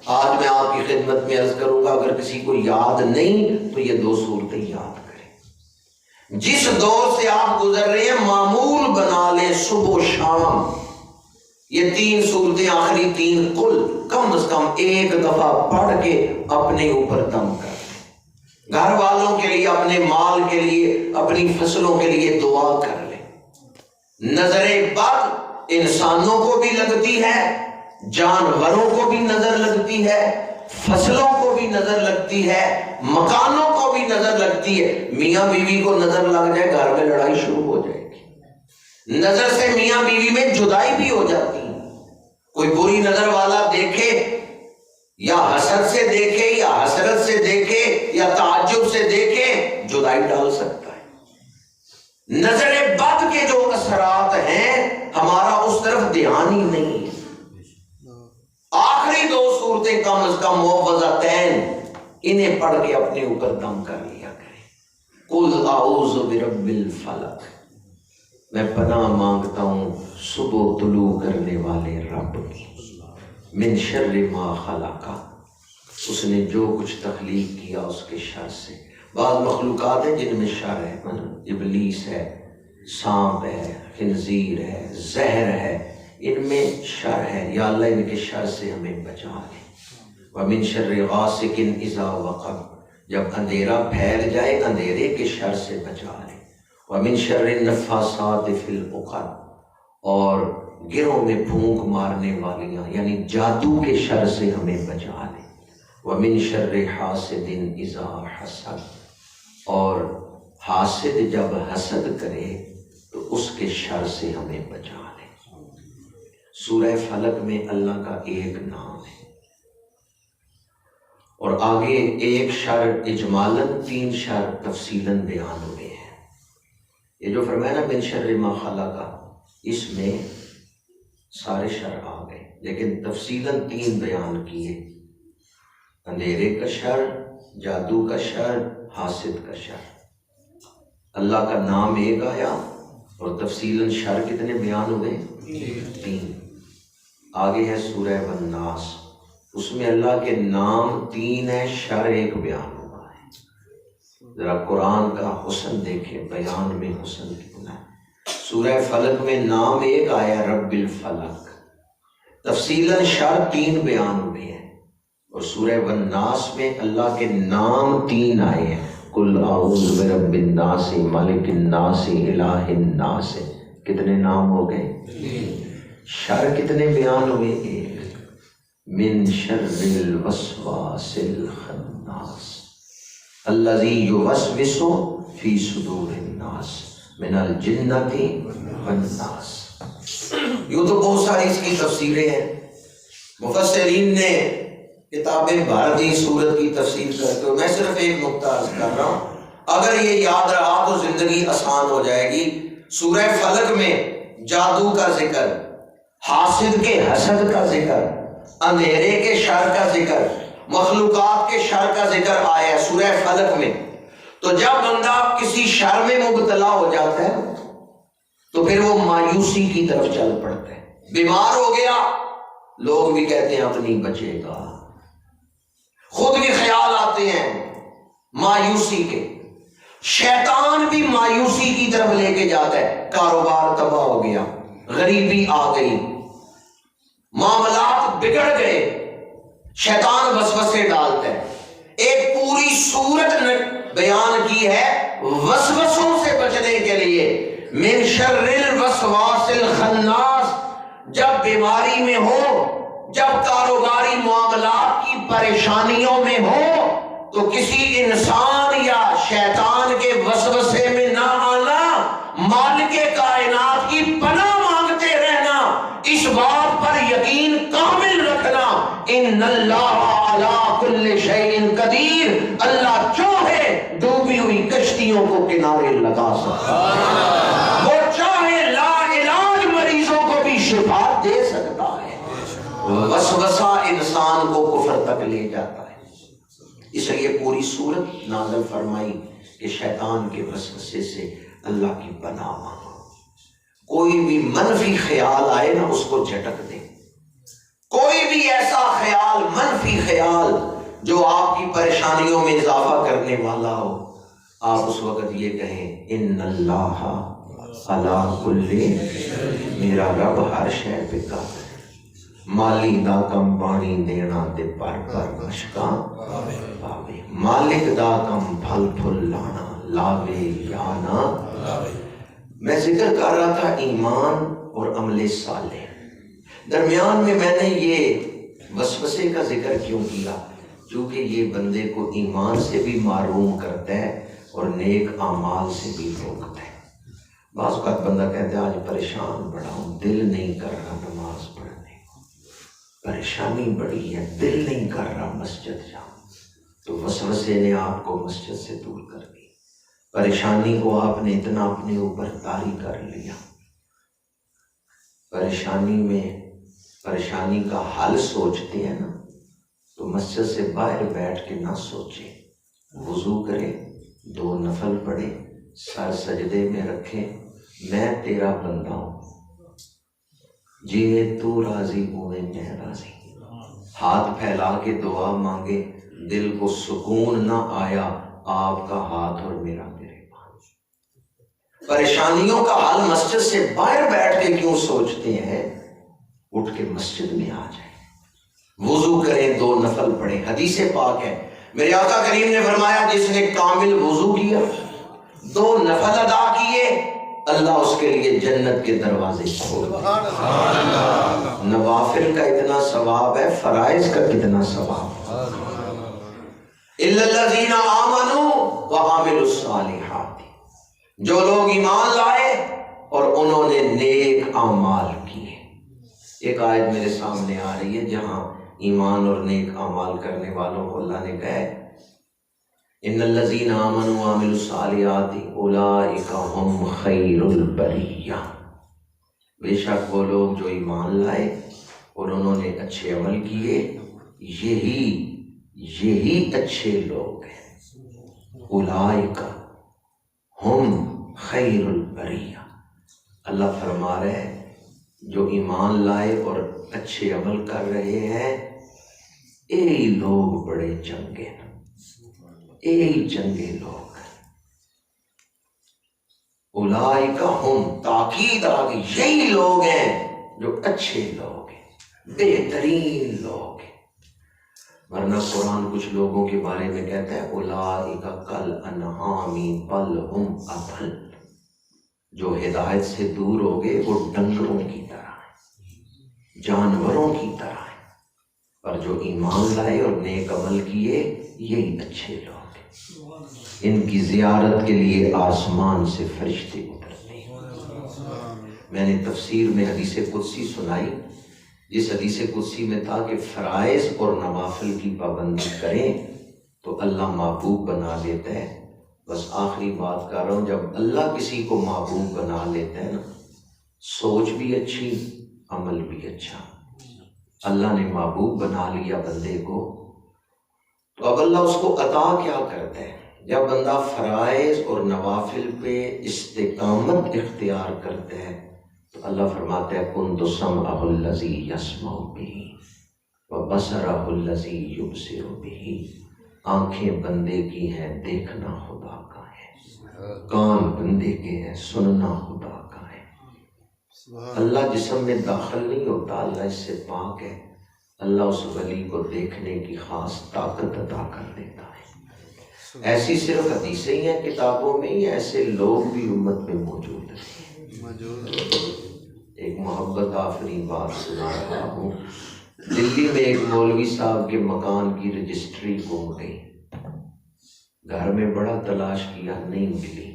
آج میں آپ کی خدمت میں عرض کروں گا، اگر کسی کو یاد نہیں تو یہ دو صورتیں یاد کریں۔ جس دور سے آپ گزر رہے ہیں معمول بنا لیں، صبح و شام یہ تین صورتیں، آخری تین کل کم از کم ایک دفعہ پڑھ کے اپنے اوپر دم کر لیں، گھر والوں کے لیے، اپنے مال کے لیے، اپنی فصلوں کے لیے دعا کر لیں۔ نظر بد انسانوں کو بھی لگتی ہے، جانوروں کو بھی نظر لگتی ہے، فصلوں کو بھی نظر لگتی ہے، مکانوں کو بھی نظر لگتی ہے۔ میاں بیوی کو نظر لگ جائے گھر میں لڑائی شروع ہو جائے گی، نظر سے میاں بیوی میں جدائی بھی ہو جاتی ہے۔ کوئی بری نظر والا دیکھے، یا حسد سے دیکھے، یا حسرت سے دیکھے، یا تعجب سے دیکھے، جدائی ڈال سکتا ہے۔ نظر بد کے جو اثرات ہیں ہمارا اس طرف دھیان ہی نہیں ہے۔ صورتیں کم از کم معوذتین انہیں پڑھ کے اپنے اوپر دم کر لیا کریں. قل اعوذ برب الفلق، میں پناہ مانگتا ہوں صبح طلوع کرنے والے رب کی، من شر ما خلق، اس نے جو کچھ تخلیق کیا اس کے شر سے. بعض مخلوقات ہیں جن میں شر ہے، ابلیس ہے، سانپ ہے، خنزیر ہے، زہر ہے، ان میں شر ہے. یا اللہ ان کے شر سے ہمیں بچا لے. وَمِن شَرِّ غَاسِقٍ إِذَا وَقَبَ، جب اندھیرا پھیل جائے اندھیرے کے شر سے بچا لے. وَمِن شَرِّ النَّفَّاثَاتِ فِي الْعُقَدِ، اور گروں میں پھونک مارنے والیاں یعنی جادو کے شر سے ہمیں بچا لے. وَمِن شَرِّ حَاسِدٍ إِذَا حَسَدَ، اور حاسد جب حسد کرے تو اس کے شر سے ہمیں بچا لے. سورہ فلق میں اللہ کا ایک نام ہے، اور آگے ایک شر اجمالاً، تین شر تفصیلاً بیان ہوئے ہیں. یہ جو فرمایا نا من شر ما خلق، اس میں سارے شر آ گئے، لیکن تفصیلاً تین بیان کیے: اندھیرے کا شر، جادو کا شر، حاسد کا شر. اللہ کا نام ایک آیا اور تفصیلاً شر کتنے بیان ہوئے؟ تین. آگے ہے سورہ والناس، اس میں اللہ کے نام تین ہیں، شر ایک بیان ہوا ہے. ذرا قرآن کا حسن دیکھیں، بیان میں حسن کتنا ہے. سورہ فلق میں نام ایک آیا رب الفلق، تفصیلاً شر تین بیان ہوئے ہیں. اور سورہ والناس میں اللہ کے نام تین آئے ہیں، قل اعوذ برب الناس ملک الناس الہ الناس. کتنے نام ہو گئے؟ شر کتنے بیان ہوئے؟ ایک. من شر الوسواس الخناس الذی یوسوس فی صدور الناس من الجنۃ والناس. یوں تو بہت ساری اس کی تفسیریں ہیں، مفسرین نے کتابیں بھر دی سورت کی تفسیر کر کے. میں صرف ایک نقطہ عرض کر رہا ہوں، اگر یہ یاد رہا تو زندگی آسان ہو جائے گی. سورہ فلق میں جادو کا ذکر، حاسد کے حسد کا ذکر، اندھیرے کے شر کا ذکر، مخلوقات کے شر کا ذکر آیا ہے سورہ فلق میں. تو جب بندہ کسی شر میں مبتلا ہو جاتا ہے تو پھر وہ مایوسی کی طرف چل پڑتا ہے. بیمار ہو گیا، لوگ بھی کہتے ہیں اب نہیں بچے گا، خود بھی خیال آتے ہیں مایوسی کے. شیطان بھی مایوسی کی طرف لے کے جاتا ہے. کاروبار تباہ ہو گیا، غریبی آ گئی، معاملات بگڑ گئے، شیطان وسوسے ڈالتا ہے. ایک پوری صورت بیان کی ہے وسوسوں سے بچنے کے لیے. من شر الوسواس الخناس، جب بیماری میں ہو، جب کاروباری معاملات کی پریشانیوں میں ہو تو کسی انسان یا شیطان کے وسوسے میں نہ آنا، مالک کائنات کی پناہ مانگتے رہنا، اس بات پر یقین کامل رکھنا ان اللہ علی کل شیء قدیر، اللہ چاہے ڈوبی ہوئی کشتیوں کو کنارے لگا سکتا ہے، وہ چاہے لا علاج مریضوں کو بھی شفا دے سکتا ہے. وسوسہ انسان کو کفر تک لے جاتا ہے. اس لیے پوری صورت نازل فرمائی کہ شیطان کے وسوسے سے اللہ کی پناہ مانگو. کوئی بھی منفی خیال آئے نا اس کو جھٹک دے. کوئی بھی ایسا خیال، منفی خیال جو آپ کی پریشانیوں میں اضافہ کرنے والا ہو، آپ اس وقت یہ کہیں ان اللہ علی کل، میرا رب ہر شے پہ قادر ہے. مالی دا کم پانی دینا تے پر پر مشکاں پاوے، مالک دا کم پھل پھل لانا لاوے یا نہ لاوے. میں ذکر کر رہا تھا ایمان اور عمل صالح. درمیان میں نے یہ وسوسے کا ذکر کیوں کیا؟ کیونکہ یہ بندے کو ایمان سے بھی محروم کرتا ہے اور نیک اعمال سے بھی روکتا ہے. بعض اوقات بندہ کہتا ہے آج پریشان بڑا ہوں، دل نہیں کر رہا نماز پڑھنے کو، پریشانی بڑی ہے، دل نہیں کر رہا مسجد جاؤں. تو وسوسے نے آپ کو مسجد سے دور کر دی. پریشانی کو آپ نے اتنا اپنے اوپر طاری کر لیا. پریشانی میں پریشانی کا حل سوچتے ہیں نا تو مسجد سے باہر بیٹھ کے نہ سوچے، وضو کرے، 2 نفل پڑھے، سر سجدے میں رکھے، میں تیرا بندہ ہوں، جی تو راضی ہوں میں راضی، ہاتھ پھیلا کے دعا مانگے، دل کو سکون نہ آیا، آپ کا ہاتھ اور میرا میرے پاس۔ پریشانیوں کا حل مسجد سے باہر بیٹھ کے کیوں سوچتے ہیں؟ اٹھ کے مسجد میں آ جائیں، وضو کریں، 2 نفل پڑھیں۔ حدیث پاک ہے، میرے آقا کریم نے فرمایا جس نے کامل وضو کیا، 2 نفل ادا کیے، اللہ اس کے لیے جنت کے دروازے کھول دے۔ نوافل کا اتنا ثواب ہے، فرائض کا کتنا ثواب ہے۔ اِلَّا الَّذِينَ آمَنُوا وَعَمِلُوا الصَّالِحَاتِ، جو لوگ ایمان لائے اور انہوں نے نیک اعمال کیے۔ ایک آیت میرے سامنے آ رہی ہے جہاں ایمان اور نیک اعمال کرنے والوں کو اللہ نے کہا ہے ان الذین آمنوا وعملوا الصالحات اولئک هم خیر البریہ، بے شک وہ لوگ جو ایمان لائے اور انہوں نے اچھے عمل کیے، یہی اچھے لوگ ہیں۔ اولئک ہم خیر البریہ، اللہ فرما رہے ہیں جو ایمان لائے اور اچھے عمل کر رہے ہیں، یہی لوگ بڑے چنگے ہیں، یہی چنگے لوگ ہیں۔ اولئک ہم، تاکید آگئی، یہی لوگ ہیں جو اچھے لوگ ہیں، بہترین لوگ ہیں۔ ورنہ قرآن کچھ لوگوں کے بارے میں کہتا ہے اولئک کالانعام بل ہم اضل، جو ہدایت سے دور ہو گئے وہ ڈنگروں کی طرح ہیں، جانوروں کی طرح ہیں، اور جو ایمان لائے اور نیک عمل کیے یہی اچھے لوگ ہیں۔ ان کی زیارت کے لیے آسمان سے فرشتے اترتے ہیں۔ میں نے تفسیر میں حدیث قدسی سنائی، جس حدیث قدسی میں تھا کہ فرائض اور نوافل کی پابندی کریں تو اللہ محبوب بنا لیتا ہے۔ بس آخری بات کر رہا ہوں، جب اللہ کسی کو محبوب بنا لیتا ہے نا، سوچ بھی اچھی، عمل بھی اچھا، اللہ نے محبوب بنا لیا بندے کو، تو اب اللہ اس کو عطا کیا کرتا ہے؟ جب بندہ فرائض اور نوافل پہ استقامت اختیار کرتا ہے تو اللہ فرماتا ہے کنت سمعہ الذی یسمع بہ وبصرہ الذی یبصر بہ، آنکھیں بندے کی ہیں، دیکھنا خدا کا ہے، کان بندے کے ہیں، سننا خدا کا ہے۔ اللہ جسم میں داخل نہیں ہوتا، اللہ اس سے پاک ہے، اللہ اس ولی کو دیکھنے کی خاص طاقت عطا کر دیتا ہے۔ ایسی صرف حدیثیں ہی ہیں کتابوں میں، یا ایسے لوگ بھی امت میں موجود ہیں؟ ایک محبت آفرین بات سنا رہا ہوں، دلی میں ایک مولوی صاحب کے مکان کی رجسٹری گم گئی، گھر میں بڑا تلاش کیا، نہیں ملی۔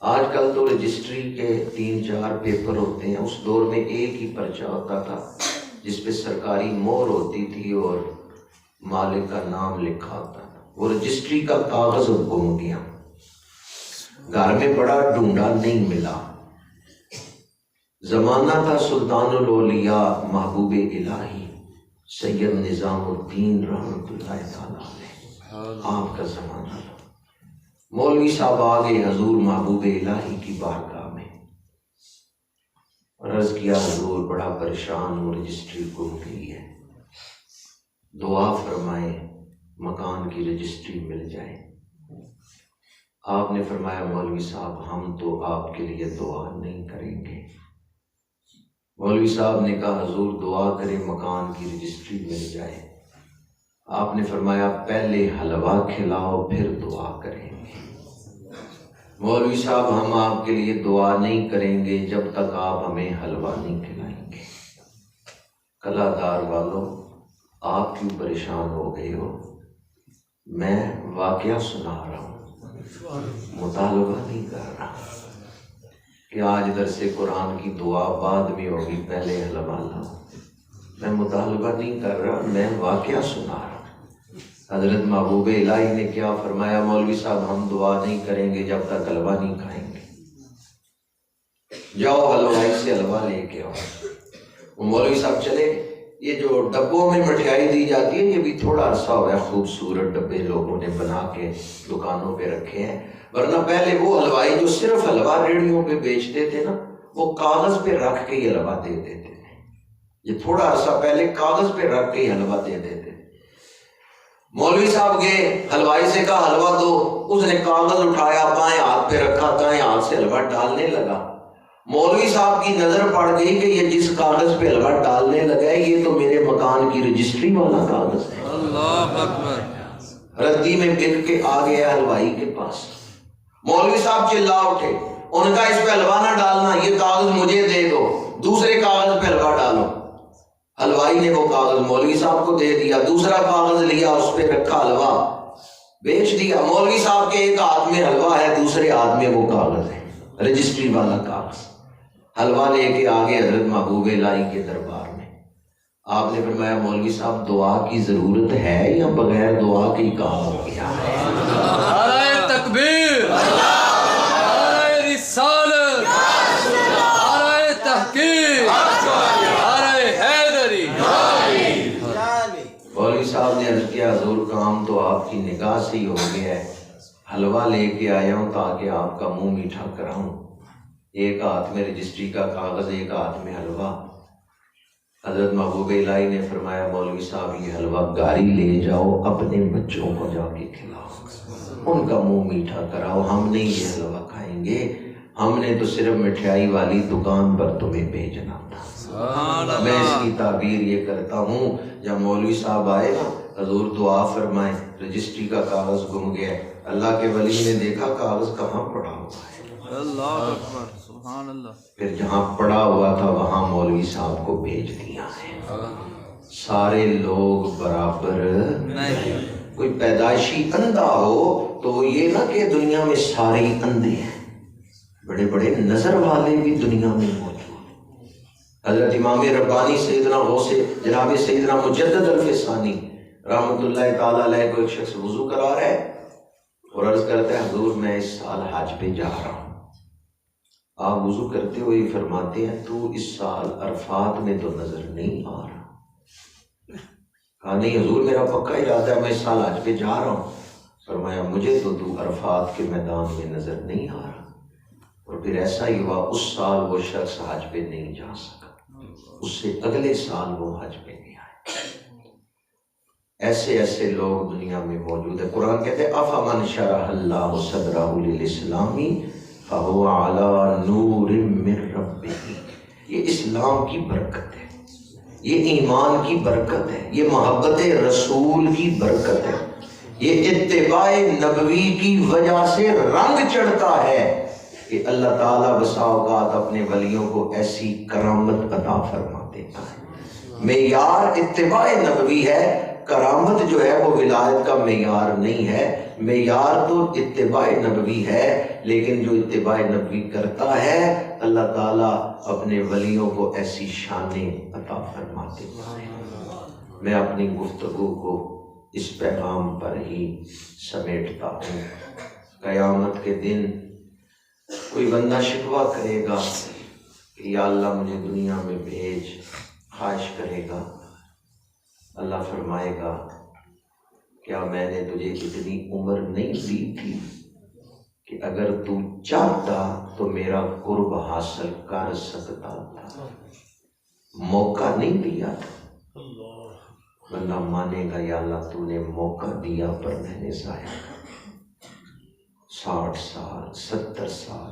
آج کل تو رجسٹری کے 3-4 پیپر ہوتے ہیں، اس دور میں ایک ہی پرچہ ہوتا تھا جس پہ سرکاری مہر ہوتی تھی اور مالک کا نام لکھا ہوتا تھا۔ وہ رجسٹری کا کاغذ گم گیا، گھر میں بڑا ڈھونڈا، نہیں ملا۔ زمانہ تھا سلطان الاولیاء محبوب الہی سید نظام الدین رحمۃ اللہ تعالیٰ علیہ، آپ کا زمانہ تھا۔ مولوی صاحب آگے حضور محبوب الہی کی بارگاہ میں، عرض کیا حضور بڑا پریشان ہوں، رجسٹری گم گئی ہے، دعا فرمائیں مکان کی رجسٹری مل جائے۔ آپ نے فرمایا مولوی صاحب ہم تو آپ کے لیے دعا نہیں کریں گے۔ مولوی صاحب نے کہا حضور دعا کریں مکان کی رجسٹری مل جائے۔ آپ نے فرمایا پہلے حلوہ کھلاؤ پھر دعا کریں گے۔ مولوی صاحب ہم آپ کے لیے دعا نہیں کریں گے جب تک آپ ہمیں حلوہ نہیں کھلائیں گے۔ کلادار والوں آپ کیوں پریشان ہو گئے ہو؟ میں واقعہ سنا رہا ہوں، مطالبہ نہیں کر رہا کہ آج درس قرآن کی دعا بعد میں ہوگی، پہلے حلوہ لاؤ۔ میں مطالبہ نہیں کر رہا، میں واقعہ سنا رہا ہوں۔ حضرت محبوب الہی نے کیا فرمایا مولوی صاحب ہم دعا نہیں کریں گے جب تک حلوہ نہیں کھائیں گے، جاؤ حلوائی سے حلوہ لے کے آؤ۔ وہ مولوی صاحب چلے، یہ جو ڈبوں میں مٹھائی دی جاتی ہے یہ بھی تھوڑا عرصہ ہوا ہے خوبصورت ڈبے لوگوں نے بنا کے دکانوں پہ رکھے ہیں، ورنہ پہلے وہ حلوائی جو صرف حلوہ ریڑھیوں پہ بیچتے تھے نا وہ کاغذ پہ رکھ کے یہ حلوہ دے دیتے تھے، یہ تھوڑا عرصہ پہلے کاغذ پہ رکھ کے یہ حلوہ دے دیتے تھے۔ مولوی صاحب گئے، حلوائی سے کہا حلوہ دو، اس نے کاغذ اٹھایا بائیں ہاتھ پہ رکھا، دائیں ہاتھ سے حلوہ ڈالنے لگا۔ مولوی صاحب کی نظر پڑ گئی کہ یہ جس کاغذ پہ حلوہ ڈالنے لگا ہے یہ تو میرے مکان کی رجسٹری والا کاغذ ہے۔ اللہ اکبر۔ ردی میں بک کے آ گیا حلوائی کے پاس، مولوی صاحب چلا اٹھے، ان کا اس پہ حلوہ نہ ڈالنا، یہ کاغذ مجھے دے دو، دوسرے کاغذ پہ حلوہ ڈالو۔ حلوائی نے وہ کاغذ مولوی صاحب کو دے دیا، دوسرا کاغذ لیا، اس پہ رکھا حلوہ، بیچ دیا۔ مولوی صاحب کے ایک ہاتھ میں حلوہ ہے، دوسرے ہاتھ میں وہ کاغذ ہے، رجسٹری والا کاغذ۔ حلوہ لے کے آگے حضرت محبوب الہی کے دربار میں، آپ نے فرمایا مولوی صاحب دعا کی ضرورت ہے یا بغیر دعا کے ہی کام ہو گیا ہے؟ نعرہ تکبیر، نعرہ رسالت، نعرہ تحقیق، نعرہ حیدری۔ مولوی صاحب نے عرض کیا حضور کام تو آپ کی نگاہ سے ہی ہو گیا ہے، حلوہ لے کے آیا ہوں تاکہ آپ کا منہ میٹھا کراؤں، ایک ہاتھ میں رجسٹری کا کاغذ ایک ہاتھ میں حلوہ۔ حضرت محبوب الہی نے فرمایا مولوی صاحب یہ حلوہ گاری لے جاؤ، اپنے بچوں کو جا کے کھلاؤ، ان کا منہ میٹھا کراؤ، ہم نہیں یہ حلوہ کھائیں گے، ہم نے تو صرف مٹھائی والی دکان پر تمہیں بھیجنا تھا۔ میں اس کی تعبیر یہ کرتا ہوں جب مولوی صاحب آئے نا حضور دعا فرمائیں، رجسٹری کا کاغذ گم گیا، اللہ کے ولی نے دیکھا کاغذ کہاں پڑا ہوا ہے، اللہ اکبر، سبحان اللہ۔ پھر جہاں پڑا ہوا تھا وہاں مولوی صاحب کو بھیج دیا ہے۔ سارے لوگ برابر نہیں، کوئی پیدائشی اندھا ہو تو یہ نہ کہ دنیا میں سارے ہی اندھے ہیں، بڑے بڑے نظر والے بھی دنیا میں موجود ہیں۔ حضرت امام ربانی سیدنا غوث جناب سیدنا مجدد الفسانی رحمۃ اللہ تعالیٰ علیہ کو ایک شخص وضو کرا رہا ہے اور عرض کرتا ہے حضور میں اس سال حج پہ جا رہا ہوں۔ آپ وضو کرتے ہوئے فرماتے ہیں تو اس سال عرفات میں تو نظر نہیں آ رہا۔ کہا نہیں حضور میرا پکا ارادہ ہے میں اس سال حج پہ جا رہا ہوں۔ فرمایا مجھے تو عرفات کے میدان میں نظر نہیں آ رہا۔ اور پھر ایسا ہی ہوا، اس سال وہ شخص حج پہ نہیں جا سکا، اس سے اگلے سال وہ حج پہ نہیں آئے۔ ایسے ایسے لوگ دنیا میں موجود ہیں۔ قرآن کہتے ہیں افمن شرح اللہ صدرہ للاسلام فہو علی نور من ربہ، یہ اسلام کی برکت ہے، یہ ایمان کی برکت ہے، یہ محبت رسول کی برکت ہے، یہ اتباع نبوی کی وجہ سے رنگ چڑھتا ہے کہ اللہ تعالیٰ بسا اوقات اپنے ولیوں کو ایسی کرامت عطا فرما دیتا ہے۔ معیار اتباع نبوی ہے، کرامت جو ہے وہ ولایت کا معیار نہیں ہے، معیار تو اتباع نبوی ہے، لیکن جو اتباع نبوی کرتا ہے اللہ تعالیٰ اپنے ولیوں کو ایسی شانیں عطا فرما دیتا ہے۔ میں اپنی گفتگو کو اس پیغام پر ہی سمیٹتا ہوں۔ قیامت کے دن کوئی بندہ شکوہ کرے گا کہ یا اللہ مجھے دنیا میں بھیج، خواہش کرے گا، اللہ فرمائے گا کیا میں نے تجھے اتنی عمر نہیں دی تھی کہ اگر تو چاہتا تو میرا قرب حاصل کر سکتا تھا، موقع نہیں دیا تھا۔ بندہ مانے گا یا اللہ تو نے موقع دیا پر میں نے ضائع کر، 60 سال 70 سال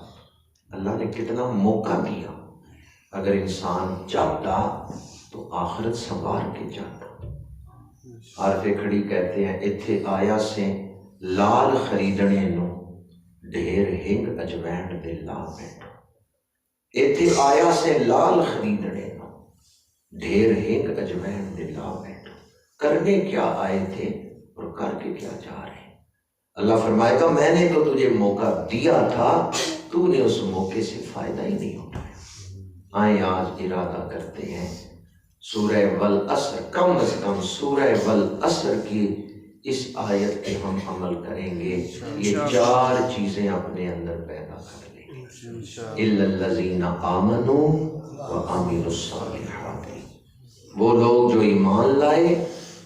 اللہ نے کتنا موقع دیا، اگر انسان چاہتا تو آخرت سنوار کے جاتا۔ عارف کھڑی کہتے ہیں ایتھے آیا سے لال خریدنے نو ڈھیر ہنگ اجوین دے لا بیٹھو، ایتھے آیا سے لال خریدنے نو ڈھیر ہنگ اجوین دے لا بیٹھو، کرنے کیا آئے تھے اور کر کے کیا جا رہے ہیں۔ اللہ فرمائے گا میں نے تو تجھے موقع دیا تھا، تو نے اس موقع سے فائدہ ہی نہیں اٹھایا۔ آئیں آج ارادہ کرتے ہیں سورہ والعصر، کم از کم سورہ والعصر کی اس آیت پہ ہم عمل کریں گے، یہ 4 چیزیں اپنے اندر پیدا کر لیں گے۔ الا الذین آمنوا وعملوا الصالحات وہ لوگ جو ایمان لائے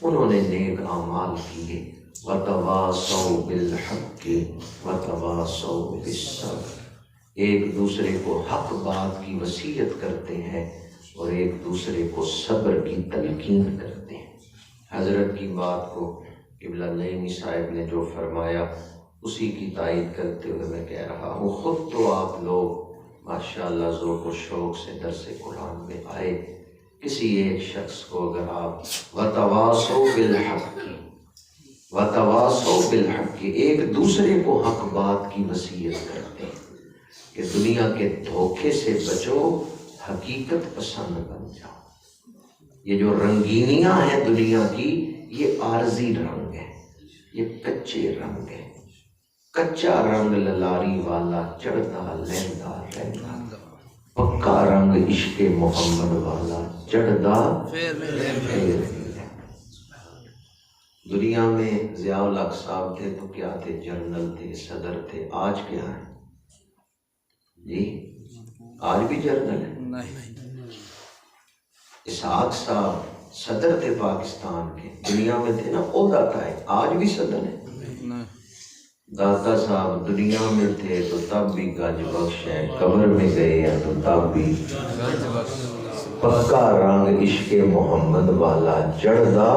انہوں نے نیک اعمال کیے، وتواصوا بالحق وتواصوا بالصبر، ایک دوسرے کو حق بات کی وصیت کرتے ہیں اور ایک دوسرے کو صبر کی تلقین کرتے ہیں۔ حضرت کی بات کو قبلہ نعیمی صاحب نے جو فرمایا اسی کی تائید کرتے ہوئے میں کہہ رہا ہوں، خود تو آپ لوگ ماشاءاللہ ذوق و شوق سے درس قرآن میں آئے، کسی ایک شخص کو اگر آپ وتواصوا بالحق وتواصوا بالحق ایک دوسرے کو حق بات کی وصیت کرتے ہیں کہ دنیا کے دھوکے سے بچو، حقیقت پسند بن جاؤ۔ یہ جو رنگینیاں ہیں دنیا کی، یہ عارضی رنگ ہے، یہ کچے رنگ ہے۔ کچا رنگ للاری والا چڑھتا لہندا رہندا، پکا رنگ عشق محمد والا چڑھدا پھر۔ دنیا میں ضیاء الحق صاحب تھے تو کیا تھے؟ جنرل تھے، صدر تھے۔ آج کیا ہے جی؟ آج بھی جنرل ہے۔ اسحاق صاحب صدر تھے پاکستان کے، دنیا میں تھے نا، عہدہ تھا، آج بھی صدر ہے۔ داتا صاحب دنیا میں تھے تو تب بھی گنج بخش ہے، قبر میں گئے ہیں تو تب بھی پکا رنگ عشق محمد والا چڑھدا۔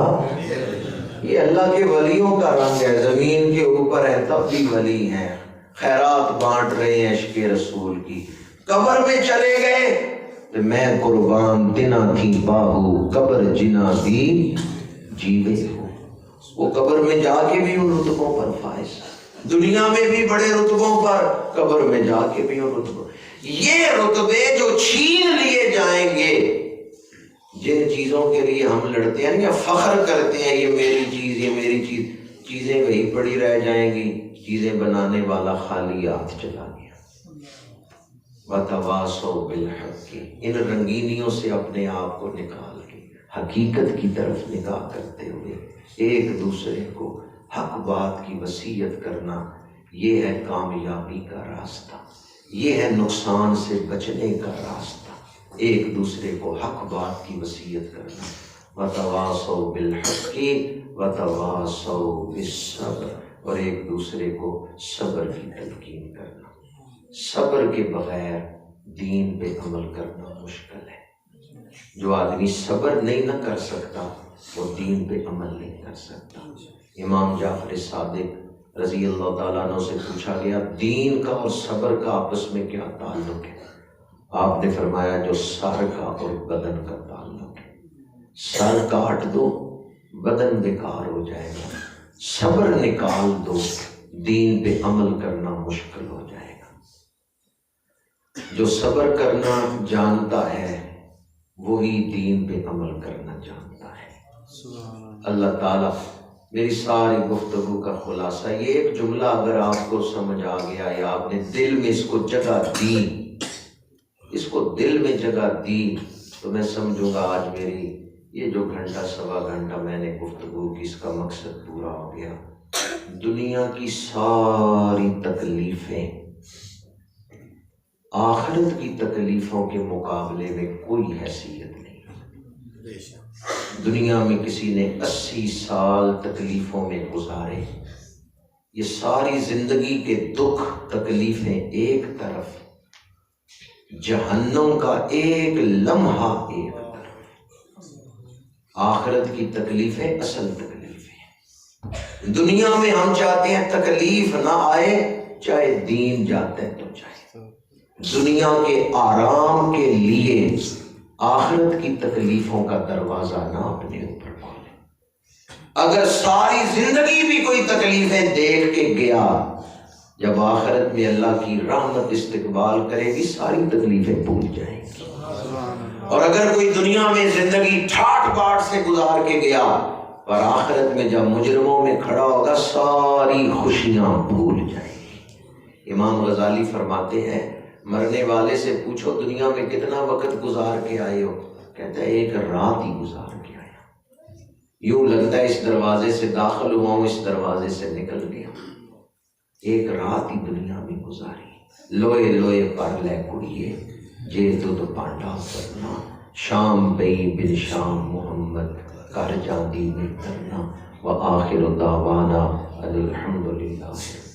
یہ اللہ کے ولیوں کا رنگ ہے، زمین کے اوپر ہے تب بھی ولی ہیں، خیرات بانٹ رہے ہیں عشق رسول کی۔ قبر میں چلے گئے تو میں قربان تنا تھی باہو، قبر جنا دی جیوے ہو۔ وہ قبر میں جا کے بھی ان رتبوں پر فائز، دنیا میں بھی بڑے رتبوں پر، قبر میں جا کے بھی ان رتبوں۔ یہ رتبے جو چھین لیے جائیں گے، جن چیزوں کے لیے ہم لڑتے ہیں یا فخر کرتے ہیں یہ میری چیز، یہ میری چیز، چیزیں وہی پڑی رہ جائیں گی، چیزیں بنانے والا خالی ہاتھ چلا گیا۔ وتواصوا بالحق، ان رنگینیوں سے اپنے آپ کو نکال کے حقیقت کی طرف نگاہ کرتے ہوئے ایک دوسرے کو حق بات کی وصیت کرنا، یہ ہے کامیابی کا راستہ، یہ ہے نقصان سے بچنے کا راستہ۔ ایک دوسرے کو حق بات کی وصیت کرنا، وتواصوا بالحق وتواصوا بالصبر، اور ایک دوسرے کو صبر کی تلقین کرنا۔ صبر کے بغیر دین پہ عمل کرنا مشکل ہے۔ جو آدمی صبر نہیں نہ کر سکتا وہ دین پہ عمل نہیں کر سکتا۔ امام جعفر صادق رضی اللہ تعالیٰ عنہ سے پوچھا گیا دین کا اور صبر کا آپس میں کیا تعلق ہے؟ آپ نے فرمایا جو سر کا اور بدن کا تعلق ہے، سر کاٹ دو بدن بیکار ہو جائے گا، صبر نکال دو دین پہ عمل کرنا مشکل ہو جائے گا۔ جو صبر کرنا جانتا ہے وہی دین پہ عمل کرنا جانتا ہے۔ اللہ تعالیٰ، میری ساری گفتگو کا خلاصہ یہ ایک جملہ اگر آپ کو سمجھ آ گیا یا آپ نے دل میں اس کو جگہ دی، اس کو دل میں جگہ دی، تو میں سمجھوں گا آج میری یہ جو گھنٹہ سوا گھنٹہ میں نے گفتگو کی اس کا مقصد پورا ہو گیا۔ دنیا کی ساری تکلیفیں آخرت کی تکلیفوں کے مقابلے میں کوئی حیثیت نہیں۔ دنیا میں کسی نے 80 سال تکلیفوں میں گزارے، یہ ساری زندگی کے دکھ تکلیفیں ایک طرف، جہنم کا ایک لمحہ ایک طرف، آخرت کی تکلیفیں اصل تکلیفیں۔ دنیا میں ہم چاہتے ہیں تکلیف نہ آئے، چاہے دین جاتے ہیں تو چاہے۔ دنیا کے آرام کے لیے آخرت کی تکلیفوں کا دروازہ نہ اپنے اوپر کھولے۔ اگر ساری زندگی بھی کوئی تکلیفیں دیکھ کے گیا، جب آخرت میں اللہ کی رحمت استقبال کرے گی ساری تکلیفیں بھول جائیں گی۔ اور اگر کوئی دنیا میں زندگی ٹھاٹ باٹ سے گزار کے گیا، پر آخرت میں جب مجرموں میں کھڑا ہوگا ساری خوشیاں بھول جائیں گی۔ امام غزالی فرماتے ہیں مرنے والے سے پوچھو دنیا میں کتنا وقت گزار کے آئے ہو، کہتا ہے ایک رات ہی گزار کے آیا، یوں لگتا ہے اس دروازے سے داخل ہوا ہوں اس دروازے سے نکل گیا، ایک رات ہی دنیا میں گزاری۔ لوئے لوئے پر لے کڑیے جے تو پانڈا کرنا، شام بئی بن شام محمد کر جاندی میں کرنا وآخر دعوانا الحمدللہ